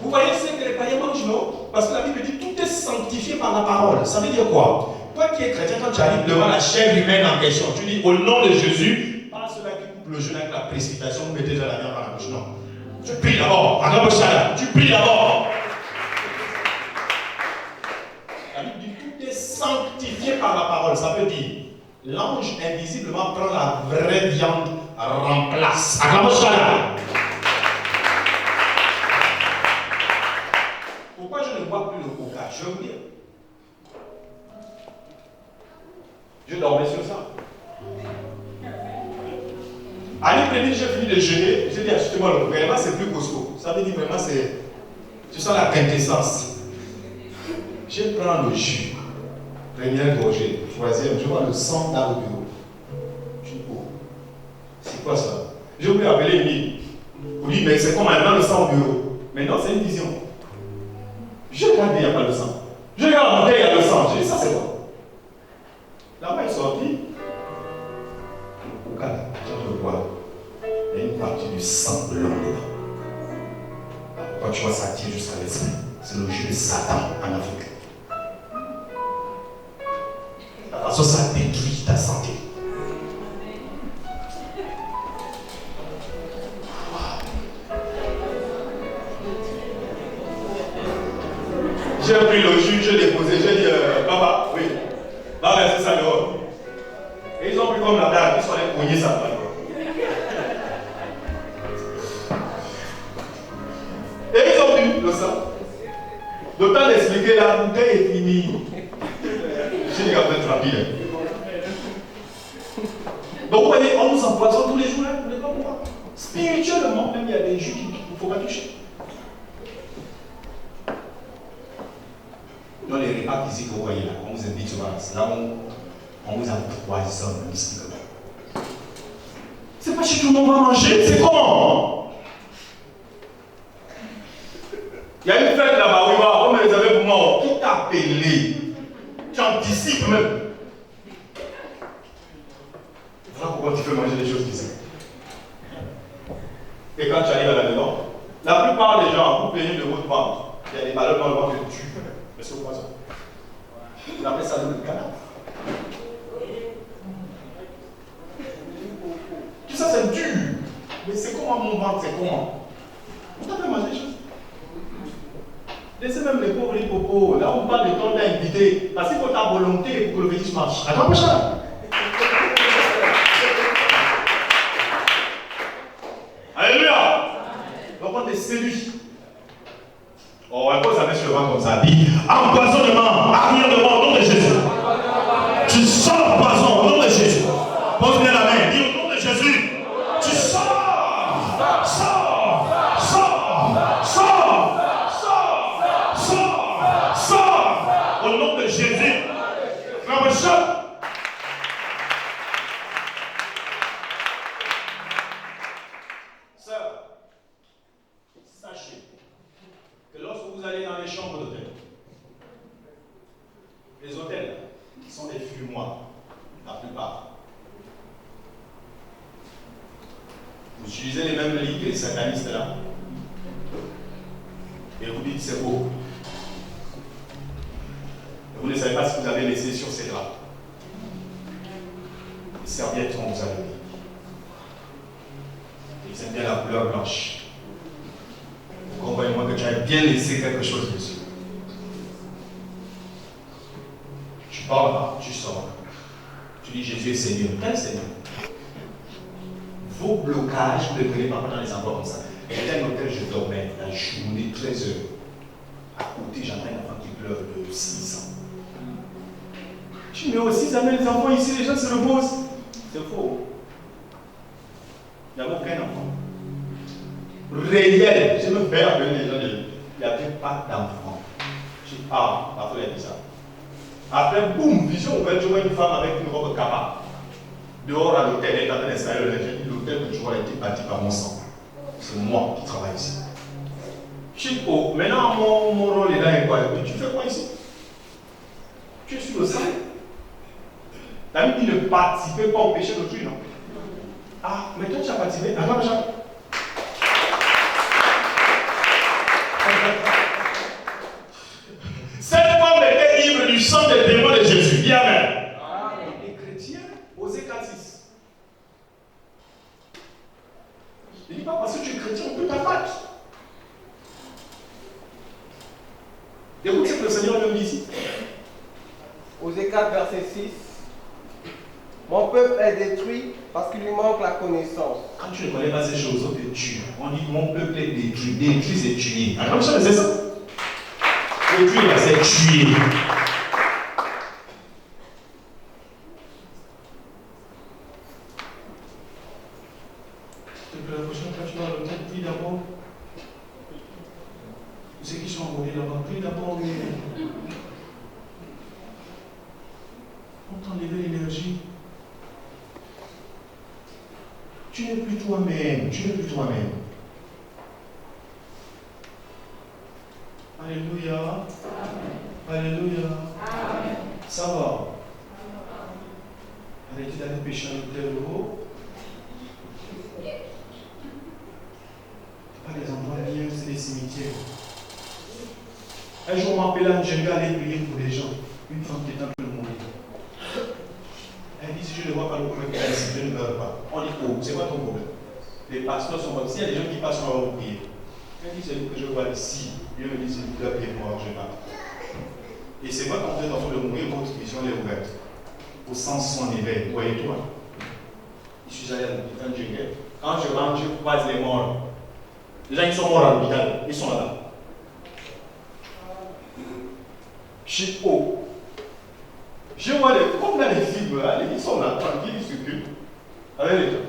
Vous voyez ce que les païens mangent, non? Parce que la Bible dit tout est sanctifié par la parole. Ça veut dire quoi? Toi qui es chrétien, quand tu arrives devant la chair humaine en question, tu dis au nom de Jésus, pas ceux-là qui coupent le jeûne avec la précipitation, vous mettez déjà la viande dans la bouche. Non. Tu pries d'abord. Tu pries d'abord. La Bible dit tout est sanctifié par la parole. Ça veut dire l'ange invisiblement prend la vraie viande, remplace. Pourquoi je ne bois plus le coca? Je vais vous dire. Je dormais sur ça. Allez, prédire, j'ai fini de jeûner. J'ai dit, achetez-moi le coca. Vraiment, c'est plus costaud. Ça veut dire vraiment, c'est. Tu sens la quintessence. Je prends le jus. Première gorgée. Troisième, je vois le sang dans le bureau. Je dis, oh, c'est quoi ça? J'ai oublié d'appeler Émile. Vous dites, mais c'est comme maintenant le sang au bureau. Mais non, c'est une vision. Je regarde, il n'y a pas de sang. Je regarde la bouteille, il y a le sang. Je dis, ça c'est quoi? Là-bas, il est sorti. Au cas de boire, il y a une partie du sang de l'homme dedans. Quand tu vois ça tire jusqu'à l'esprit, c'est le jeu de Satan en Afrique. La façon ça détruit ta santé. J'ai pris le jus, j'ai déposé, j'ai dit, papa, oui, va verser ça dehors. Et ils ont pris comme la dame, ils sont allés cogner ça. Et ils ont bu le sang. Le temps d'expliquer, la bouteille est finie. rapide. Donc vous voyez, on nous empoisonne tous les jours, hein, vous ne pas pourquoi. Spirituellement, même il y a des jus qu'il ne faut pas toucher. Dans les repas physiques que vous voyez là, on vous invite souvent, c'est là où on vous empoisonne mystiquement. C'est pas chez tout le monde va manger, c'est comment? Il y a une fête là-bas, oui, on me les avait pour moi. Qui t'a appelé? Tu anticipes même. Voilà pourquoi tu fais manger des choses qui sont. Et quand tu arrives à la maison, la plupart des gens, vous payez de votre ventre, il y a des ballons dans le ventre que tu tues. Mais c'est au poison. On appelle ça le cadavre. Tout ça c'est dur. Mais c'est comment mon ventre, c'est comment? On t'a fait manger des choses. Laissez même les pauvres les popos. Là on parle de ton invité. Parce qu'il faut ta volonté pour que le fétiche marche. Attends, ça. Alléluia. Donc on te séduit. Oh, elle pose sa main sur le ventre comme ça. Dit empoisonnement, arrière de mort au nom de Jésus. Tu sors poison au nom de Jésus. Pose bien la main. Dis au nom de Jésus. Tu sors. Sors. Sors. Sors. Sors. Sors. Sors. Au nom de Jésus. Frère Bishop. Vous allez dans les chambres d'hôtel. Les hôtels qui sont des fumoirs, la plupart. Vous utilisez les mêmes lits que les satanistes là. Et vous dites c'est beau. Et vous ne savez pas ce que vous avez laissé sur ces draps. Les serviettes qu'on vous a données. Ils aiment bien la couleur blanche. Comprenez-moi que tu as bien laissé quelque chose dessus. Tu parles là, tu sors. Tu dis Jésus est Seigneur. Quel Seigneur? Vos blocages, vous ne les prenez pas dans les endroits comme ça. J'étais à un hôtel, je dormais la journée, 13 heures. À côté, j'entends un enfant qui pleure de 6 ans. Je dis mais aussi, ça met les enfants ici, les gens se reposent. C'est faux. Il n'y a aucun enfant. Réel, je me fais appeler les gens, il n'y avait pas d'enfant. Je dis, ah, parfois il a dit ça. Après, boum, vision ouverte, je vois une femme avec une robe capa. Dehors à l'hôtel, elle est en train d'installer le linge. Je dis, l'hôtel que tu vois a été bâti par mon sang. C'est moi qui travaille ici. Je dis, oh, maintenant mon rôle est là et quoi? Mais tu fais quoi ici? Tu es sur le sol. La Bible dit ne participez pas au péché d'autrui, non? Ah, mais toi tu as participé. Attends, Jean. Cette femme était ivre du sang des démons de Jésus. Dis amen. Les chrétiens, Osée 4:6. Il ne dit pas parce que tu es chrétien, on peut t'abattre. Écoute ce que le Seigneur nous dit ici. Osée 4, verset 6. Mon peuple est détruit parce qu'il lui manque la connaissance. Quand tu ne connais pas ces choses, on te tue. On dit mon peuple est détruit. Détruit, c'est tuer. Alors, c'est ça. Détruire, c'est tuer. La prochaine fois que tu vas à l'hôtel, prie d'abord. Ceux qui sont envoyés là-bas, prie d'abord. On t'enlève l'énergie. Tu n'es plus toi-même. Tu n'es plus toi-même. Alléluia. Alléluia. Amen. Ça va. Arrêtez d'aller pécher à l'hôtel haut. Pas des endroits bien, c'est des cimetières. Un jour, on m'appelait à Njenga aller prier pour des gens. Une femme qui est en train de mourir. Elle dit si je ne vois pas le problème, je ne meurs pas. On dit oh, c'est quoi ton problème? Les pasteurs sont comme s'il y a des gens qui passent on va vous prier. Elle dit c'est vous que je vois ici. Dieu me dit c'est vous qui avez prié pour moi, je pars. Et c'est vrai quand vous êtes en train de mourir, votre vision est ouverte. Vos sens sont éveillés. Voyez-toi. Je suis allé à l'hôpital Njenga. Quand je rentre, je croise les morts. Les gens qui sont morts à l'hôpital, ils sont là. Chico. Je vois comme dans les films, là, les filles sont là, tranquilles, ils s'occupent. Avec les gens.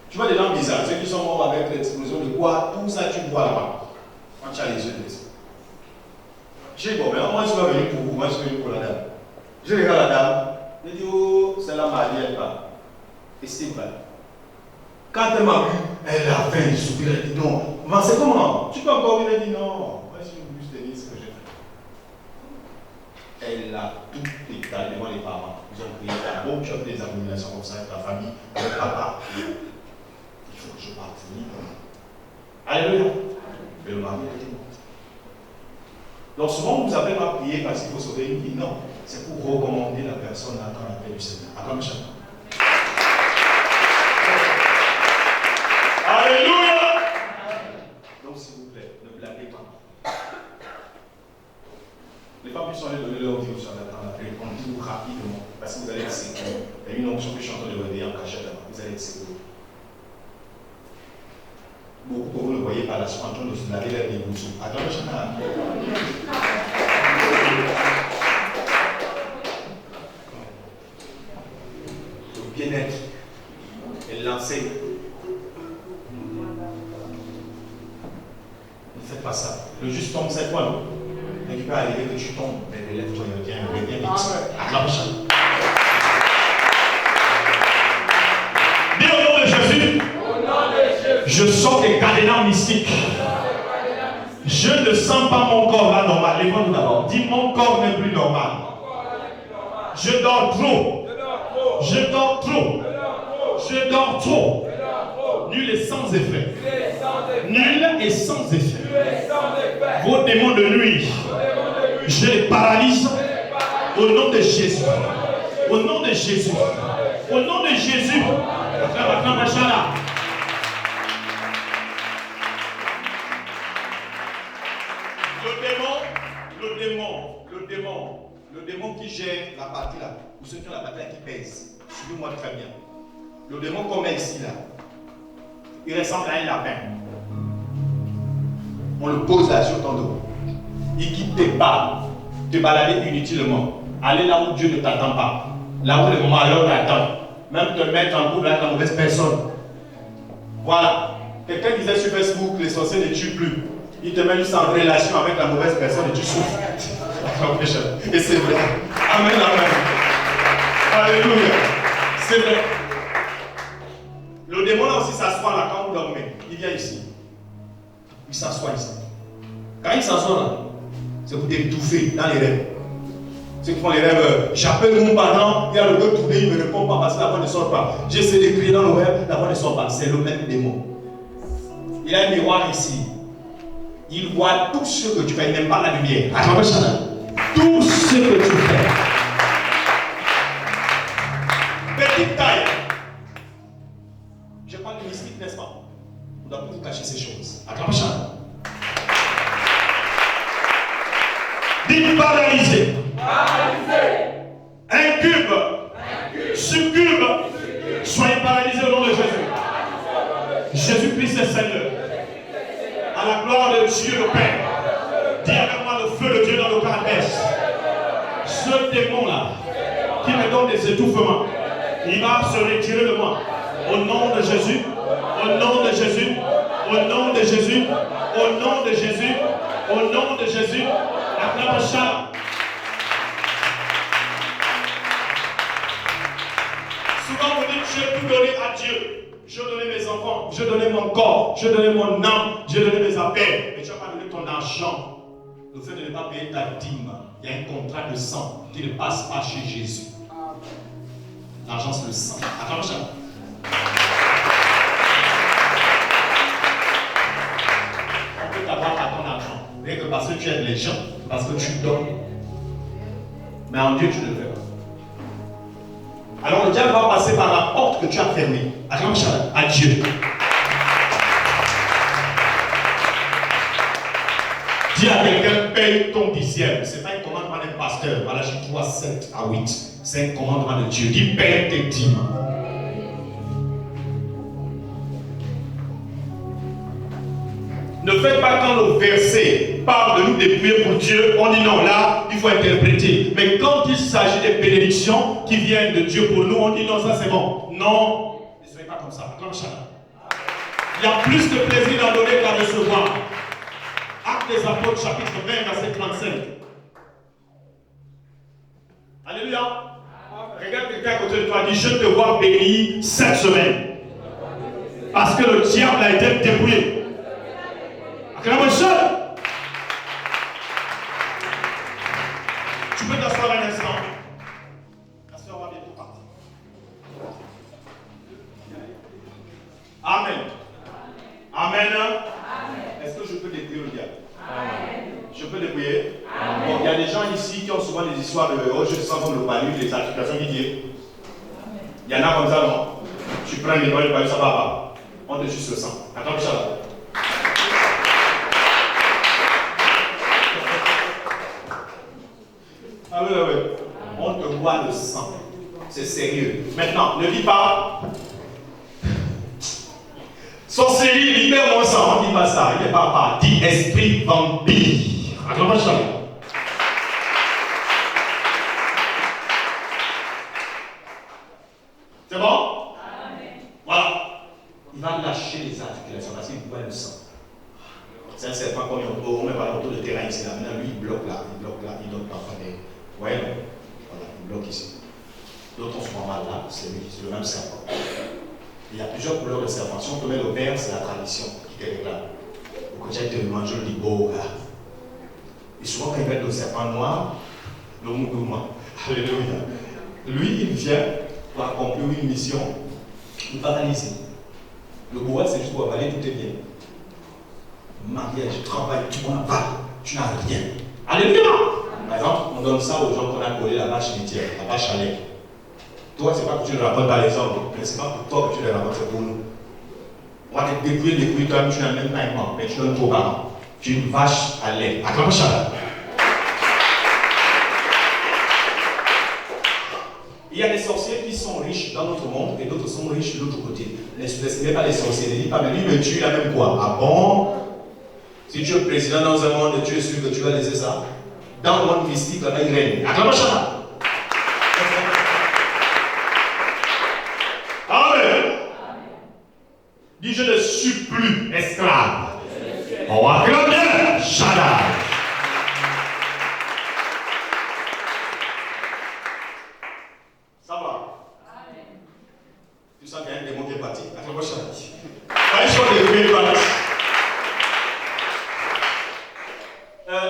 Tu vois des gens bizarres, ceux qui sont morts avec l'explosion de quoi, tout ça tu vois là-bas. Quand tu as les yeux de l'esprit. Je dis, bon, mais moi je suis pas venu pour vous, moi je suis venu pour la dame. Je regarde la dame, je dis, oh, c'est la mariée, elle part. Et c'est pas. Quand elle m'a vu, elle a fait un soupir, elle dit non. Mais c'est comment? Tu peux encore venir? Elle dit non. Moi je suis venu te dire ce que j'ai fait. Elle a tout étalé devant les parents. Ils ont crié, bon, tu as fait des abominations comme ça avec ta famille, avec papa. Il faut que je parte. Alléluia. Mais le mari était mort. Donc souvent on vous appelle à prier parce qu'il faut sauver une vie. Non, c'est pour recommander la personne à la paix du Seigneur. Acclame chacun. Alléluia. Donc s'il vous plaît, ne blaguez pas. Les femmes qui sont allées donner leur vie au Seigneur dans la paix, on dit rapidement parce que vous allez être sécurés. Il y a une onction que je suis en train de réveiller en cachette là-bas. Vous allez être sécurés. Beaucoup vous ne voyez pas là, sont en train de se laver les boutons. Attends, le bien-être et lancer. Ne faites pas ça. Le juste tombe cette fois, non? Mais il peut arriver que tu tombes, mais relève-toi et reviens vite. Acclame chacun. Dis au nom de Jésus. Je sors des cadenas mystiques. Je ne sens pas mon corps là normal. Lève-nous d'abord. Dis mon corps n'est plus normal. Je dors trop. Je dors trop. Je dors trop. Nul et sans effet. Nul et sans effet. Vos démons de nuit, je les paralyse au nom de Jésus. Au nom de Jésus. Au nom de Jésus. Le démon qui gère la partie là, ou ceux qui ont la partie là qui pèse, suivez-moi très bien. Le démon qu'on met ici là, il ressemble à un lapin. On le pose là sur ton dos. Il quitte tes pas, te balader inutilement. Aller là où Dieu ne t'attend pas. Là où le malheur t'attend. Même te mettre en couple avec la mauvaise personne. Voilà. Quelqu'un disait sur Facebook, les sorciers ne tuent plus. Il te met juste en relation avec la mauvaise personne et tu souffres. Et c'est vrai. Amen, amen. Alléluia. C'est vrai. Le démon là aussi s'assoit là quand vous dormez. Il vient ici. Il s'assoit ici. Quand il s'assoit là, c'est pour t'étouffer dans les rêves. Ceux qui font les rêves, j'appelle mon parent, il a le cœur tourné, il ne me répond pas parce que la voix ne sort pas. J'essaie de crier dans le rêve, la voix ne sort pas. C'est le même démon. Il a un miroir ici. Il voit tout ce que tu fais. Il n'aime pas la lumière. Attends, tout ce que tu fais. Petite taille. Je parle de mystique, n'est-ce pas? On doit plus vous cacher ces choses. Attends, dis paralysé. Incube. Succube. Soyez paralysés au nom de Jésus. Jésus-Christ est Seigneur. À la gloire de Dieu le Père. Dis avec moi le feu de Dieu dans le caractère. Ce démon-là, qui me donne des étouffements, il va se retirer de moi. Au nom de Jésus. Au nom de Jésus. Au nom de Jésus. Au nom de Jésus. Au nom de Jésus. Acclame ça. Souvent vous dites, j'ai tout donné à Dieu. Je donnais mes enfants, je donnais mon corps, je donnais mon âme, je donnais mes appels. Mais tu n'as pas donné ton argent. Le fait de ne pas payer ta dîme, il y a un contrat de sang qui ne passe pas chez Jésus. L'argent, c'est le sang. Attends, ça. On peut t'avoir à ton argent. Mais que parce que tu aides les gens, parce que tu donnes. Mais en Dieu, tu ne le fais pas. Alors le diable va passer par la porte que tu as fermée. Acclame à Dieu. Dis à quelqu'un, paye ton dixième. Ce n'est pas un commandement d'un pasteur. Malachie 3, 7 à 8. C'est un commandement de Dieu. Dis, paye tes dîmes. Ne faites pas quand le verset parle de nous dépouiller pour Dieu, on dit non, là, il faut interpréter. Mais quand il s'agit des bénédictions qui viennent de Dieu pour nous, on dit non, ça c'est bon. Non, ne soyez pas comme ça. Il y a plus de plaisir d'en donner qu'à recevoir. Actes des Apôtres, chapitre 20, verset 35. Alléluia. Regarde quelqu'un à côté de toi, dit je te vois béni cette semaine. Parce que le diable a été dépouillé. Acclamons seul. Tu peux t'asseoir un instant. La soeur va bientôt partir. Amen. Amen. Est-ce que je peux dépouiller le diable? Amen. Je peux dépouiller? Bon, il y a des gens ici qui ont souvent des histoires de oh, je sens comme le palu, les applications qui disent. Il y en a comme ça, non? Tu prends les doigts, le palu, ça va pas. On te juste le sang. Attends, Inch'Allah. Ah oui, oui, oui. On te voit le sang. C'est sérieux. Maintenant, ne dis pas. Sorcellerie, libère mon sang. On ne dit pas ça. Il n'est pas pas. Dis esprit vampire. Attends, Inch'Allah. C'est bon? Amen. Voilà. Il va lâcher les articulations parce qu'il voit le sang. C'est un serpent qu'on met par autour de terrain ici. Là. Maintenant, lui, il bloque là, il donne parfois des. Vous voyez, non? Voilà, il bloque ici. D'autres ont souvent mal là, c'est lui, c'est le même serpent. Il y a plusieurs couleurs de serpent. Si on te met le vert, c'est la tradition qui te réclame. Au quotidien, tu manges le libo. Et souvent, quand il met le serpent noir, le moudouma, alléluia. Lui, il vient pour accomplir une mission, il paralyser. Le bois, c'est juste pour avaler, tout est bien. Mariage, travail, tu n'as pas, tu n'as rien. Alléluia! Par exemple, on donne ça aux gens qu'on a collé la vache laitière, la vache à lait. Toi, c'est pas que tu le racontes par les hommes, mais c'est pas pour toi que tu le racontes, c'est pour nous. On va te dépouiller, toi, tu n'as même pas un mort, mais tu donnes vos parents. Tu es une vache à lait. Acclamons ça. Il y a des sorciers qui sont riches dans notre monde et d'autres sont riches de l'autre côté. Ne sous-estimez pas les sorciers, ne dites pas, mais lui me tue, il a même quoi? Ah bon? Si tu es président dans un monde, tu es sûr que tu vas laisser ça? Dans le monde mystique, là-bas, il règne. Acclamons ça. Amen. Dis, je ne suis plus esclave. On va acclamer Shaddai. Ça va? Tu sens qu'il y a un démon qui est parti. Acclamons Shaddai. Allez, je vais découvrir le parti.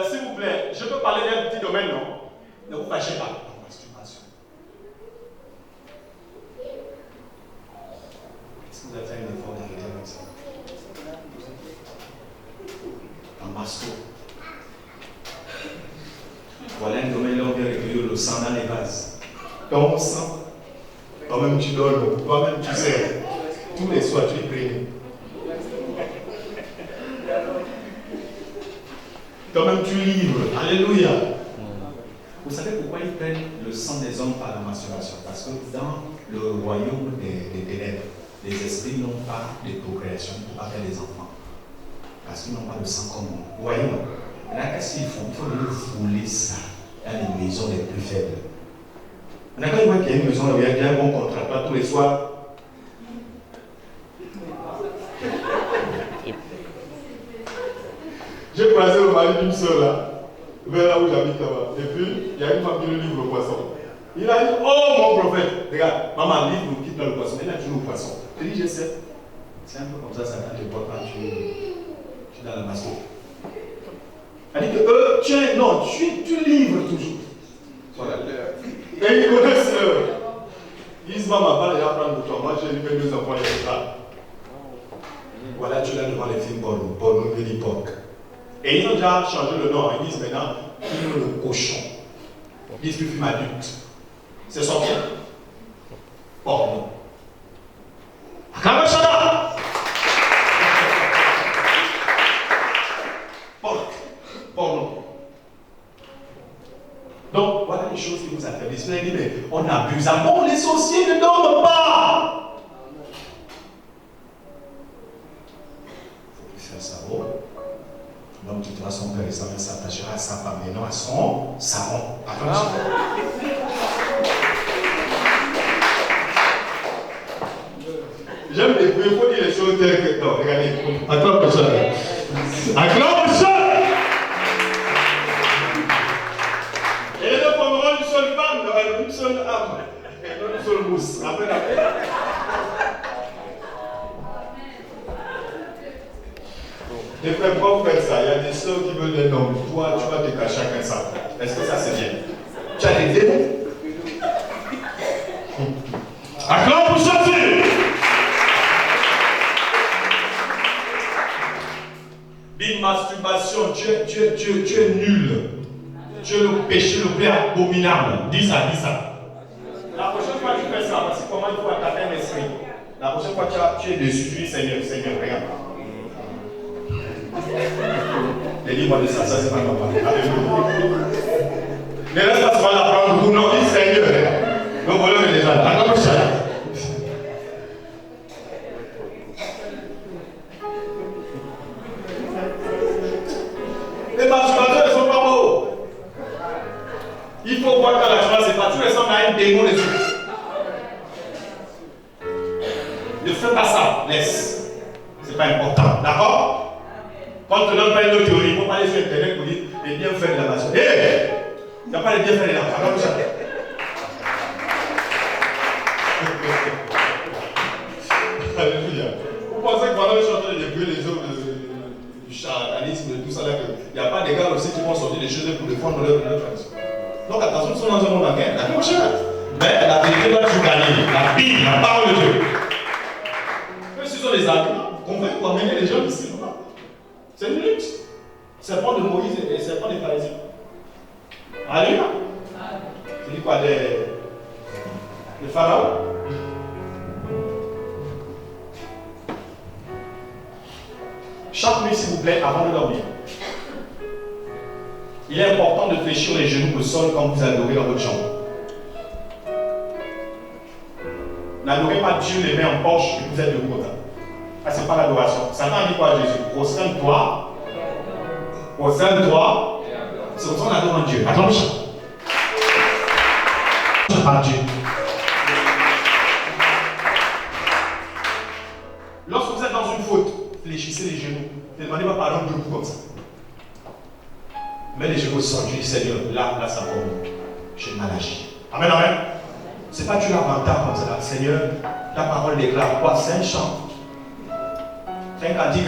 S'il vous plaît, je peux parler d'un petit domaine, non? Ne vous fâchez pas. La masturbation. Est-ce que vous avez fait un effort d'arrêter avec ça? En masco. Voilà un domaine là où on vient recueillir le sang dans les vases. Ton sang. Toi-même tu donnes, toi-même tu sais. Tous les soirs tu es pris. Toi-même tu livres. Alléluia. Vous savez pourquoi ils prennent le sang des hommes par la masturbation? Parce que dans le royaume des ténèbres, les esprits n'ont pas de procréation, ils ne peuvent pas faire des enfants. Parce qu'ils n'ont pas de sang comme nous. Vous voyez, non? Là, qu'est-ce qu'ils font? Il faut venir fouler ça dans les maisons les plus faibles. On a quand même qu'il y a une maison où il y a un bon contrat, pas tous les soirs. J'ai croisé le mari d'une soeur là, vers là où j'habite là-bas. Et puis, il y a une femme qui lui livre le poisson. Il a dit, oh mon prophète, regarde, maman livre, nous quitte dans le poisson. Elle a toujours le poisson. Je dis, je sais. C'est un peu comme ça te voit quand tu es dans la masse. Elle dit que tiens, non, tu livres toujours. Voilà. Et ils connaissent ils disent, maman, va les apprendre de toi. Moi, j'ai eu 2 enfants, il y a ça. Voilà, tu l'as devant les films porno, de l'époque. Et ils ont déjà changé le nom. Ils disent maintenant, film le cochon. Ils disent plus film adulte. C'est sorti. Porno. Akabashada! Porno. Donc, voilà les choses qui nous affaiblissent. Vous avez dit, mais on abuse. Ah bon, les sorciers ne dorment pas. Il faut plus faire ça. Oh. L'homme quittera son père et sa mère, s'attachera à sa femme et non à son savon. Attention. J'aime les bruits, il faut dire les choses telles que. Non, regardez. Acclame pour ça. Acclame pour ça. Et les deux formeront une seule femme, une seule âme. Et non une seule mousse. Après. Les frères, pourquoi vous faites ça? Il y a des soeurs qui veulent des noms. Toi, tu vas te cacher à 15 ans. Est-ce que ça c'est bien? Tu as des démons? Acclame pour ça, Big masturbation, tu es nul. Tu es le péché le plus abominable. Dis ça, dis ça. La prochaine fois tu fais ça, parce que comment il faut attaquer un esprit. La prochaine fois tu es dessus, tu dis Seigneur, Seigneur, regarde. Et dis-moi de ça, ça c'est pas normal. Alléluia. Mais là, ça va la prendre pour nous, dis Seigneur. Le voleur est déjà là. Attends, ça. Les masturbateurs ne sont pas beaux. Il faut voir quand la chose est pas. Tu ressembles à un démon les yeux. Ne fais pas ça, laisse. C'est pas important, d'accord? Quand tu ne donnes pas une autre théorie, il ne faut pas aller sur Internet pour dire les bienfaits de la masturbation. Il n'y a pas les bienfaits de la masturbation. Alléluia. Vous pensez que pendant que je suis en train de débrouiller les œuvres du charlatanisme, de tout ça, il n'y a pas des gars aussi qui vont sortir des choses pour défendre leur tradition. Donc attention, nous sommes dans un monde en guerre, d'accord, mon cher? Mais la vérité va toujours gagner. La Bible, la parole de Dieu. Même si ce sont des arguments, convaincre pour amener les gens ici. C'est une lutte. Serpent de Moïse et serpent des pharisiens. Alléluia. C'est dit quoi des pharaons. Chaque nuit, s'il vous plaît, avant de dormir, il est important de fléchir les genoux au sol quand vous adorez dans votre chambre. N'adorez pas Dieu les mains en poche et vous êtes debout comme ça. Ah, c'est pas l'adoration. Satan dit quoi à Jésus? Prosterne-toi. Prosterne-toi. C'est comme ça qu'on adore un Dieu. Attention. À Dieu. Lorsque vous êtes dans une faute, fléchissez les genoux. Ne demandez pas pardon debout comme ça. Mais les genoux au sol, je dis Seigneur, là, ça tombe. J'ai mal agi. Amen, amen. C'est pas tu l'inventaire comme ça. Seigneur, ta parole déclare quoi? C'est un chant. C'est un cantique.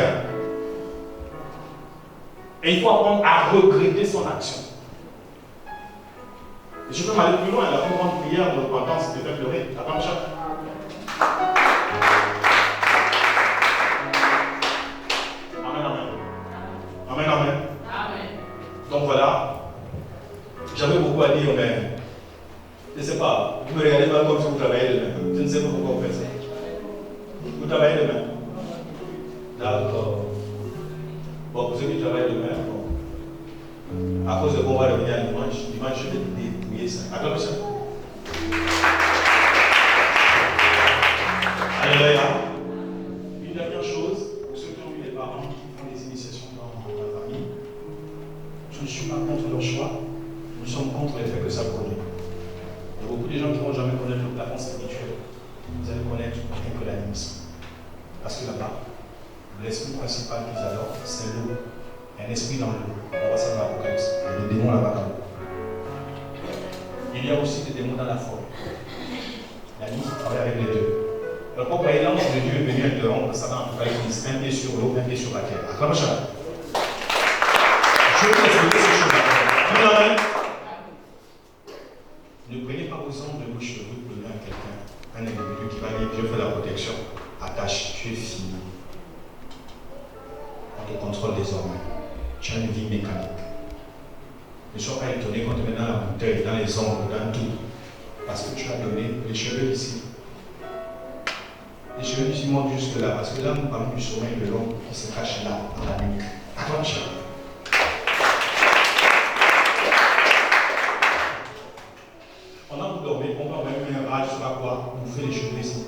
Et il faut apprendre à regretter son action. Et je peux m'aller plus loin. La plus grande prière de repentance, c'est de faire pleurer. Attends, chat. Amen, amen. Amen, amen. Amen. Donc voilà. J'avais beaucoup à dire, mais je ne sais pas. Vous me regardez pas comme si vous travaillez demain. Je ne sais pas pourquoi vous faites ça. Vous travaillez demain. D'accord. Bon, pour ceux qui travaillent demain, bon. À cause de qu'on va revenir à dimanche, je vais dépouiller ça. Attends, ça. Alléluia. Une dernière chose, pour ceux qui ont eu des parents qui font des initiations dans la famille, je ne suis pas contre leur choix, nous sommes contre l'effet que ça produit. Il y a beaucoup de gens qui ne vont jamais connaître le plafond spirituel. Vous allez connaître rien que l'animisme. Parce que là-bas, l'esprit principal qu'ils adorent, c'est l'eau. Un esprit dans l'eau. On voit ça dans l'Apocalypse. Il y a des démons là-bas dans l'eau. Il y a aussi des démons dans la forêt. La nuit travaille avec les deux. Alors, pourquoi l'ange de Dieu est venu interrompre ça dans l'Apocalypse? Un pied sur l'eau, un pied sur la terre. Acclamez ça. Je vais vous expliquer ces choses-là. Amen. Ne prenez pas aux ongles de vos cheveux pour donner à quelqu'un, un individu qui va dire Dieu fait la protection. Attache, tu es fini. On te contrôle désormais. Tu as une vie mécanique. Ne sois pas étonné quand tu mets dans la bouteille, dans les ongles, dans tout. Parce que tu as donné les cheveux ici. Les cheveux ici montent jusque là. Parce que là, nous parlons du sommeil de l'homme qui se cache là, dans la nuque. Attention. Pendant que vous dormez, on va même un rage sur la quoi, vous faites les cheveux ici.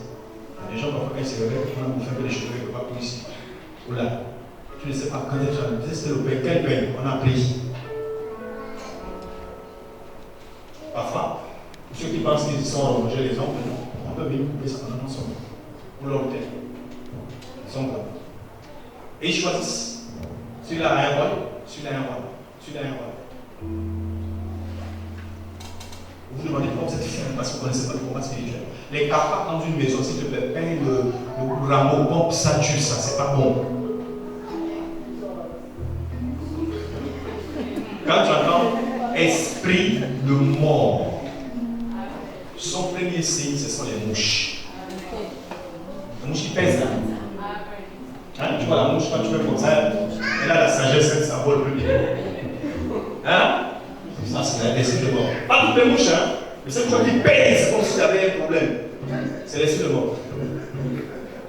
Il y a des gens parfois quand ils se réveillent, ils vont vous faire les cheveux, pas pour ici. Ou là. Tu ne sais pas quand est-ce que c'était le pain. Quel pain on a pris? Parfois, ceux qui pensent qu'ils sont rongés les ongles, non. On peut bien couper ça en ensemble. Pour leur tête. Ils sont là. Et ils choisissent. Celui-là a un rôle, celui-là a un rôle, celui-là a un rôle. Vous vous demandez pourquoi vous êtes fiers parce que vous ne connaissez pas le combat spirituel. Les capables dans une maison, s'il te plaît, paye le rameau, pompe, ça tue ça, c'est pas bon. Quand tu entends esprit de mort, son premier signe, ce sont les mouches. Les mouches qui pèsent là. Hein, tu vois la mouche, quand tu fais comme ça, elle a la sagesse, ça vole plus bien. Hein? Ça, c'est l'esprit de mort. Pas toutes les mouches, hein? Le seul chose qui pèse, c'est comme s'il y avait un problème. C'est l'esprit de mort.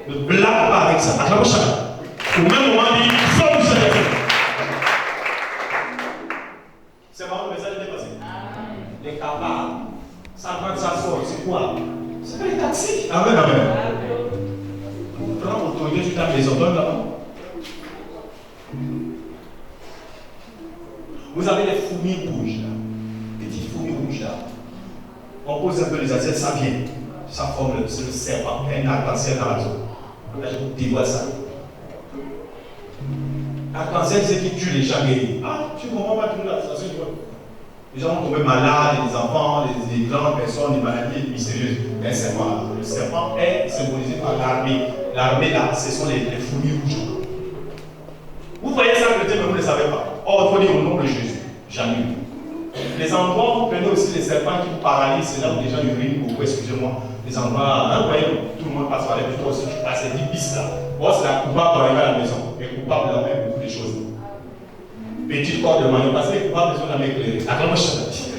Ne blague pas avec ça. Acclame chacun. Au même moment, il dit faut vous arrêter. C'est marrant, le message est dépassé. Les capables, ça prend sa force, c'est quoi? C'est pas les taxis. Amen, amen. Prends l'autorité sur ta maison, donne là-bas. Vous avez les fourmis rouges là. Petites fourmis rouges là. On pose un peu les assiettes, ça vient. Ça forme le serpent, un arc-en-ciel dans la zone. Là, je vous dévoile ça. Arc-en-ciel, c'est qui tue les gens guéris. Ah, tu ne comprends pas tout la situation, tu vois. Les gens vont tomber malades, les enfants, les grandes personnes, les maladies mystérieuses. Un serpent. Le serpent est symbolisé par l'armée. L'armée là, ce sont les fourmis rouges. Vous voyez ça, chrétien, mais vous ne le savez pas. Or, il faut dire au nom de Jésus. J'annule. Les endroits où vous prenez aussi les serpents qui vous paralysent, c'est là où les gens urinent beaucoup, excusez-moi. Les endroits, hein, vous voyez, tout le monde passe par les buts, toi aussi tu passes, c'est 10 pistes là. Bon, c'est la coupable pour arriver à la maison. Les coupables là même beaucoup de choses. Petite corde de manioc, parce que les coupables besoin d'un mec éclairé. Attends, moi je sais.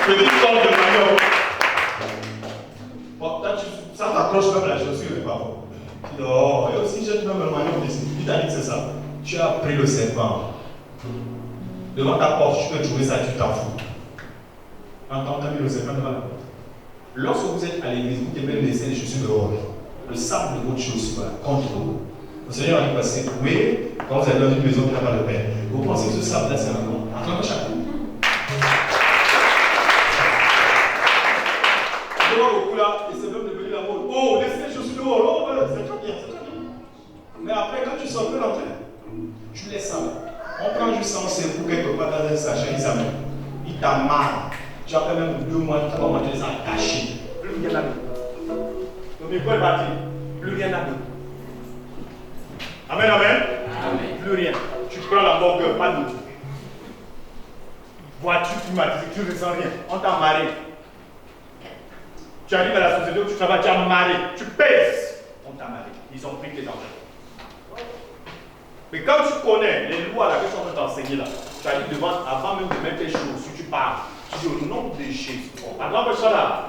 Petite corde de manioc. Bon, ça t'accroche même la chaussure, mais pas bon. Non, et aussi j'ai même le manioc ici. Tu t'as dit que c'est ça. Tu as pris le serpent. Devant ta porte, tu peux trouver ça, tu t'en fous. En tant que le serpent devant la porte. Lorsque vous êtes à l'église, vous devez laisser les chaussures dehors. Le sable de votre chaussure contre vous. Le Seigneur a dit passer. Oui, quand vous êtes dans une maison qui n'a pas de paix, vous pensez que ce sable-là, c'est un nom. Acclame chacun. Devant beaucoup là, et c'est même devenu la mode. Oh, laissez les chaussures dehors. Oh, c'est très bien, c'est très bien. Mais après, quand tu sors de l'entrée, tu laisses ça là. On prend juste ça, on s'écoute quelque part dans un sachet, il s'amène. Il t'a mal. Tu as fait même 2 mois, 3 mois, tu les as cachés. Plus rien n'a mis. Le micro est parti. Plus rien n'a mis. Amen, amen. Amen. Plus rien. Tu prends la longueur, pas d'eau. Voiture climatisée, tu ne ressens rien. On t'a marré. Tu arrives à la société où tu travailles, tu as marré. Tu pèses. On t'a marré. Ils ont pris tes enfants. Mais quand tu connais les lois là que je suis en train d'enseigner là, tu as dit devant, avant même de mettre tes choses, si tu parles, tu dis au nom de Jésus. Attends, ça là.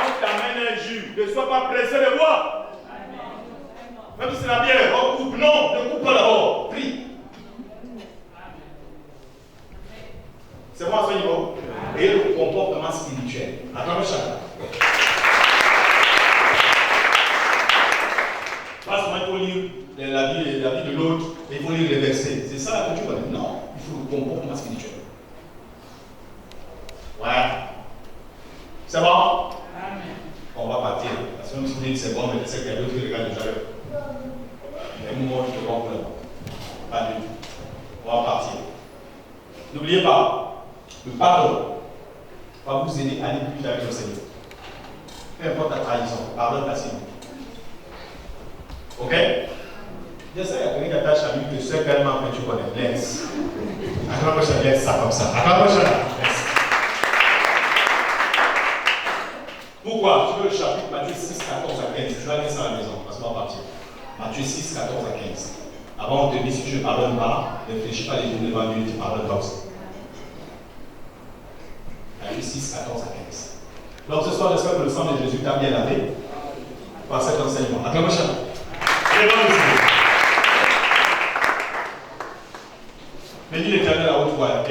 On t'amène un jus. Ne sois pas pressé de boire. Même si c'est la bière, on coupe. Non, ne coupe pas d'abord. Prie. C'est moi à ce niveau. Et le comportement spirituel. Attends, chacun. Pas seulement il faut lire la vie de l'autre, mais il faut lire les versets. C'est ça que tu vois. Non, il faut le comportement spirituel. Ouais. C'est bon? Amen. On va partir. Parce que même si vous dites que c'est bon, mais c'est qu'il y a d'autres qui regardent déjà. Il y a un moment où je te vois pas du tout. On va partir. N'oubliez pas, le pardon va vous aider à aller plus avec le Seigneur. Peu importe la trahison, pardonne facilement. Ok? Je sais, il y a quelqu'un qui attache à lui que ce qu'elle m'a fait, tu connais. Laisse. Acclame prochaine, laisse ça comme ça. Acclame prochaine, laisse. Pourquoi? Tu veux le chapitre Matthieu 6, 14 à 15. Tu vas lire ça à la maison, parce qu'on va partir. Matthieu 6, 14 à 15. Avant, on te dit si tu ne pardonnes pas, ne réfléchis pas les journées devant Dieu, tu pardonnes pas aussi. Matthieu 6, 14 à 15. Donc ce soir, j'espère que le sang de Jésus t'a bien lavé par cet enseignement. Acclame prochaine. Bénis l'Éternel à haute voix.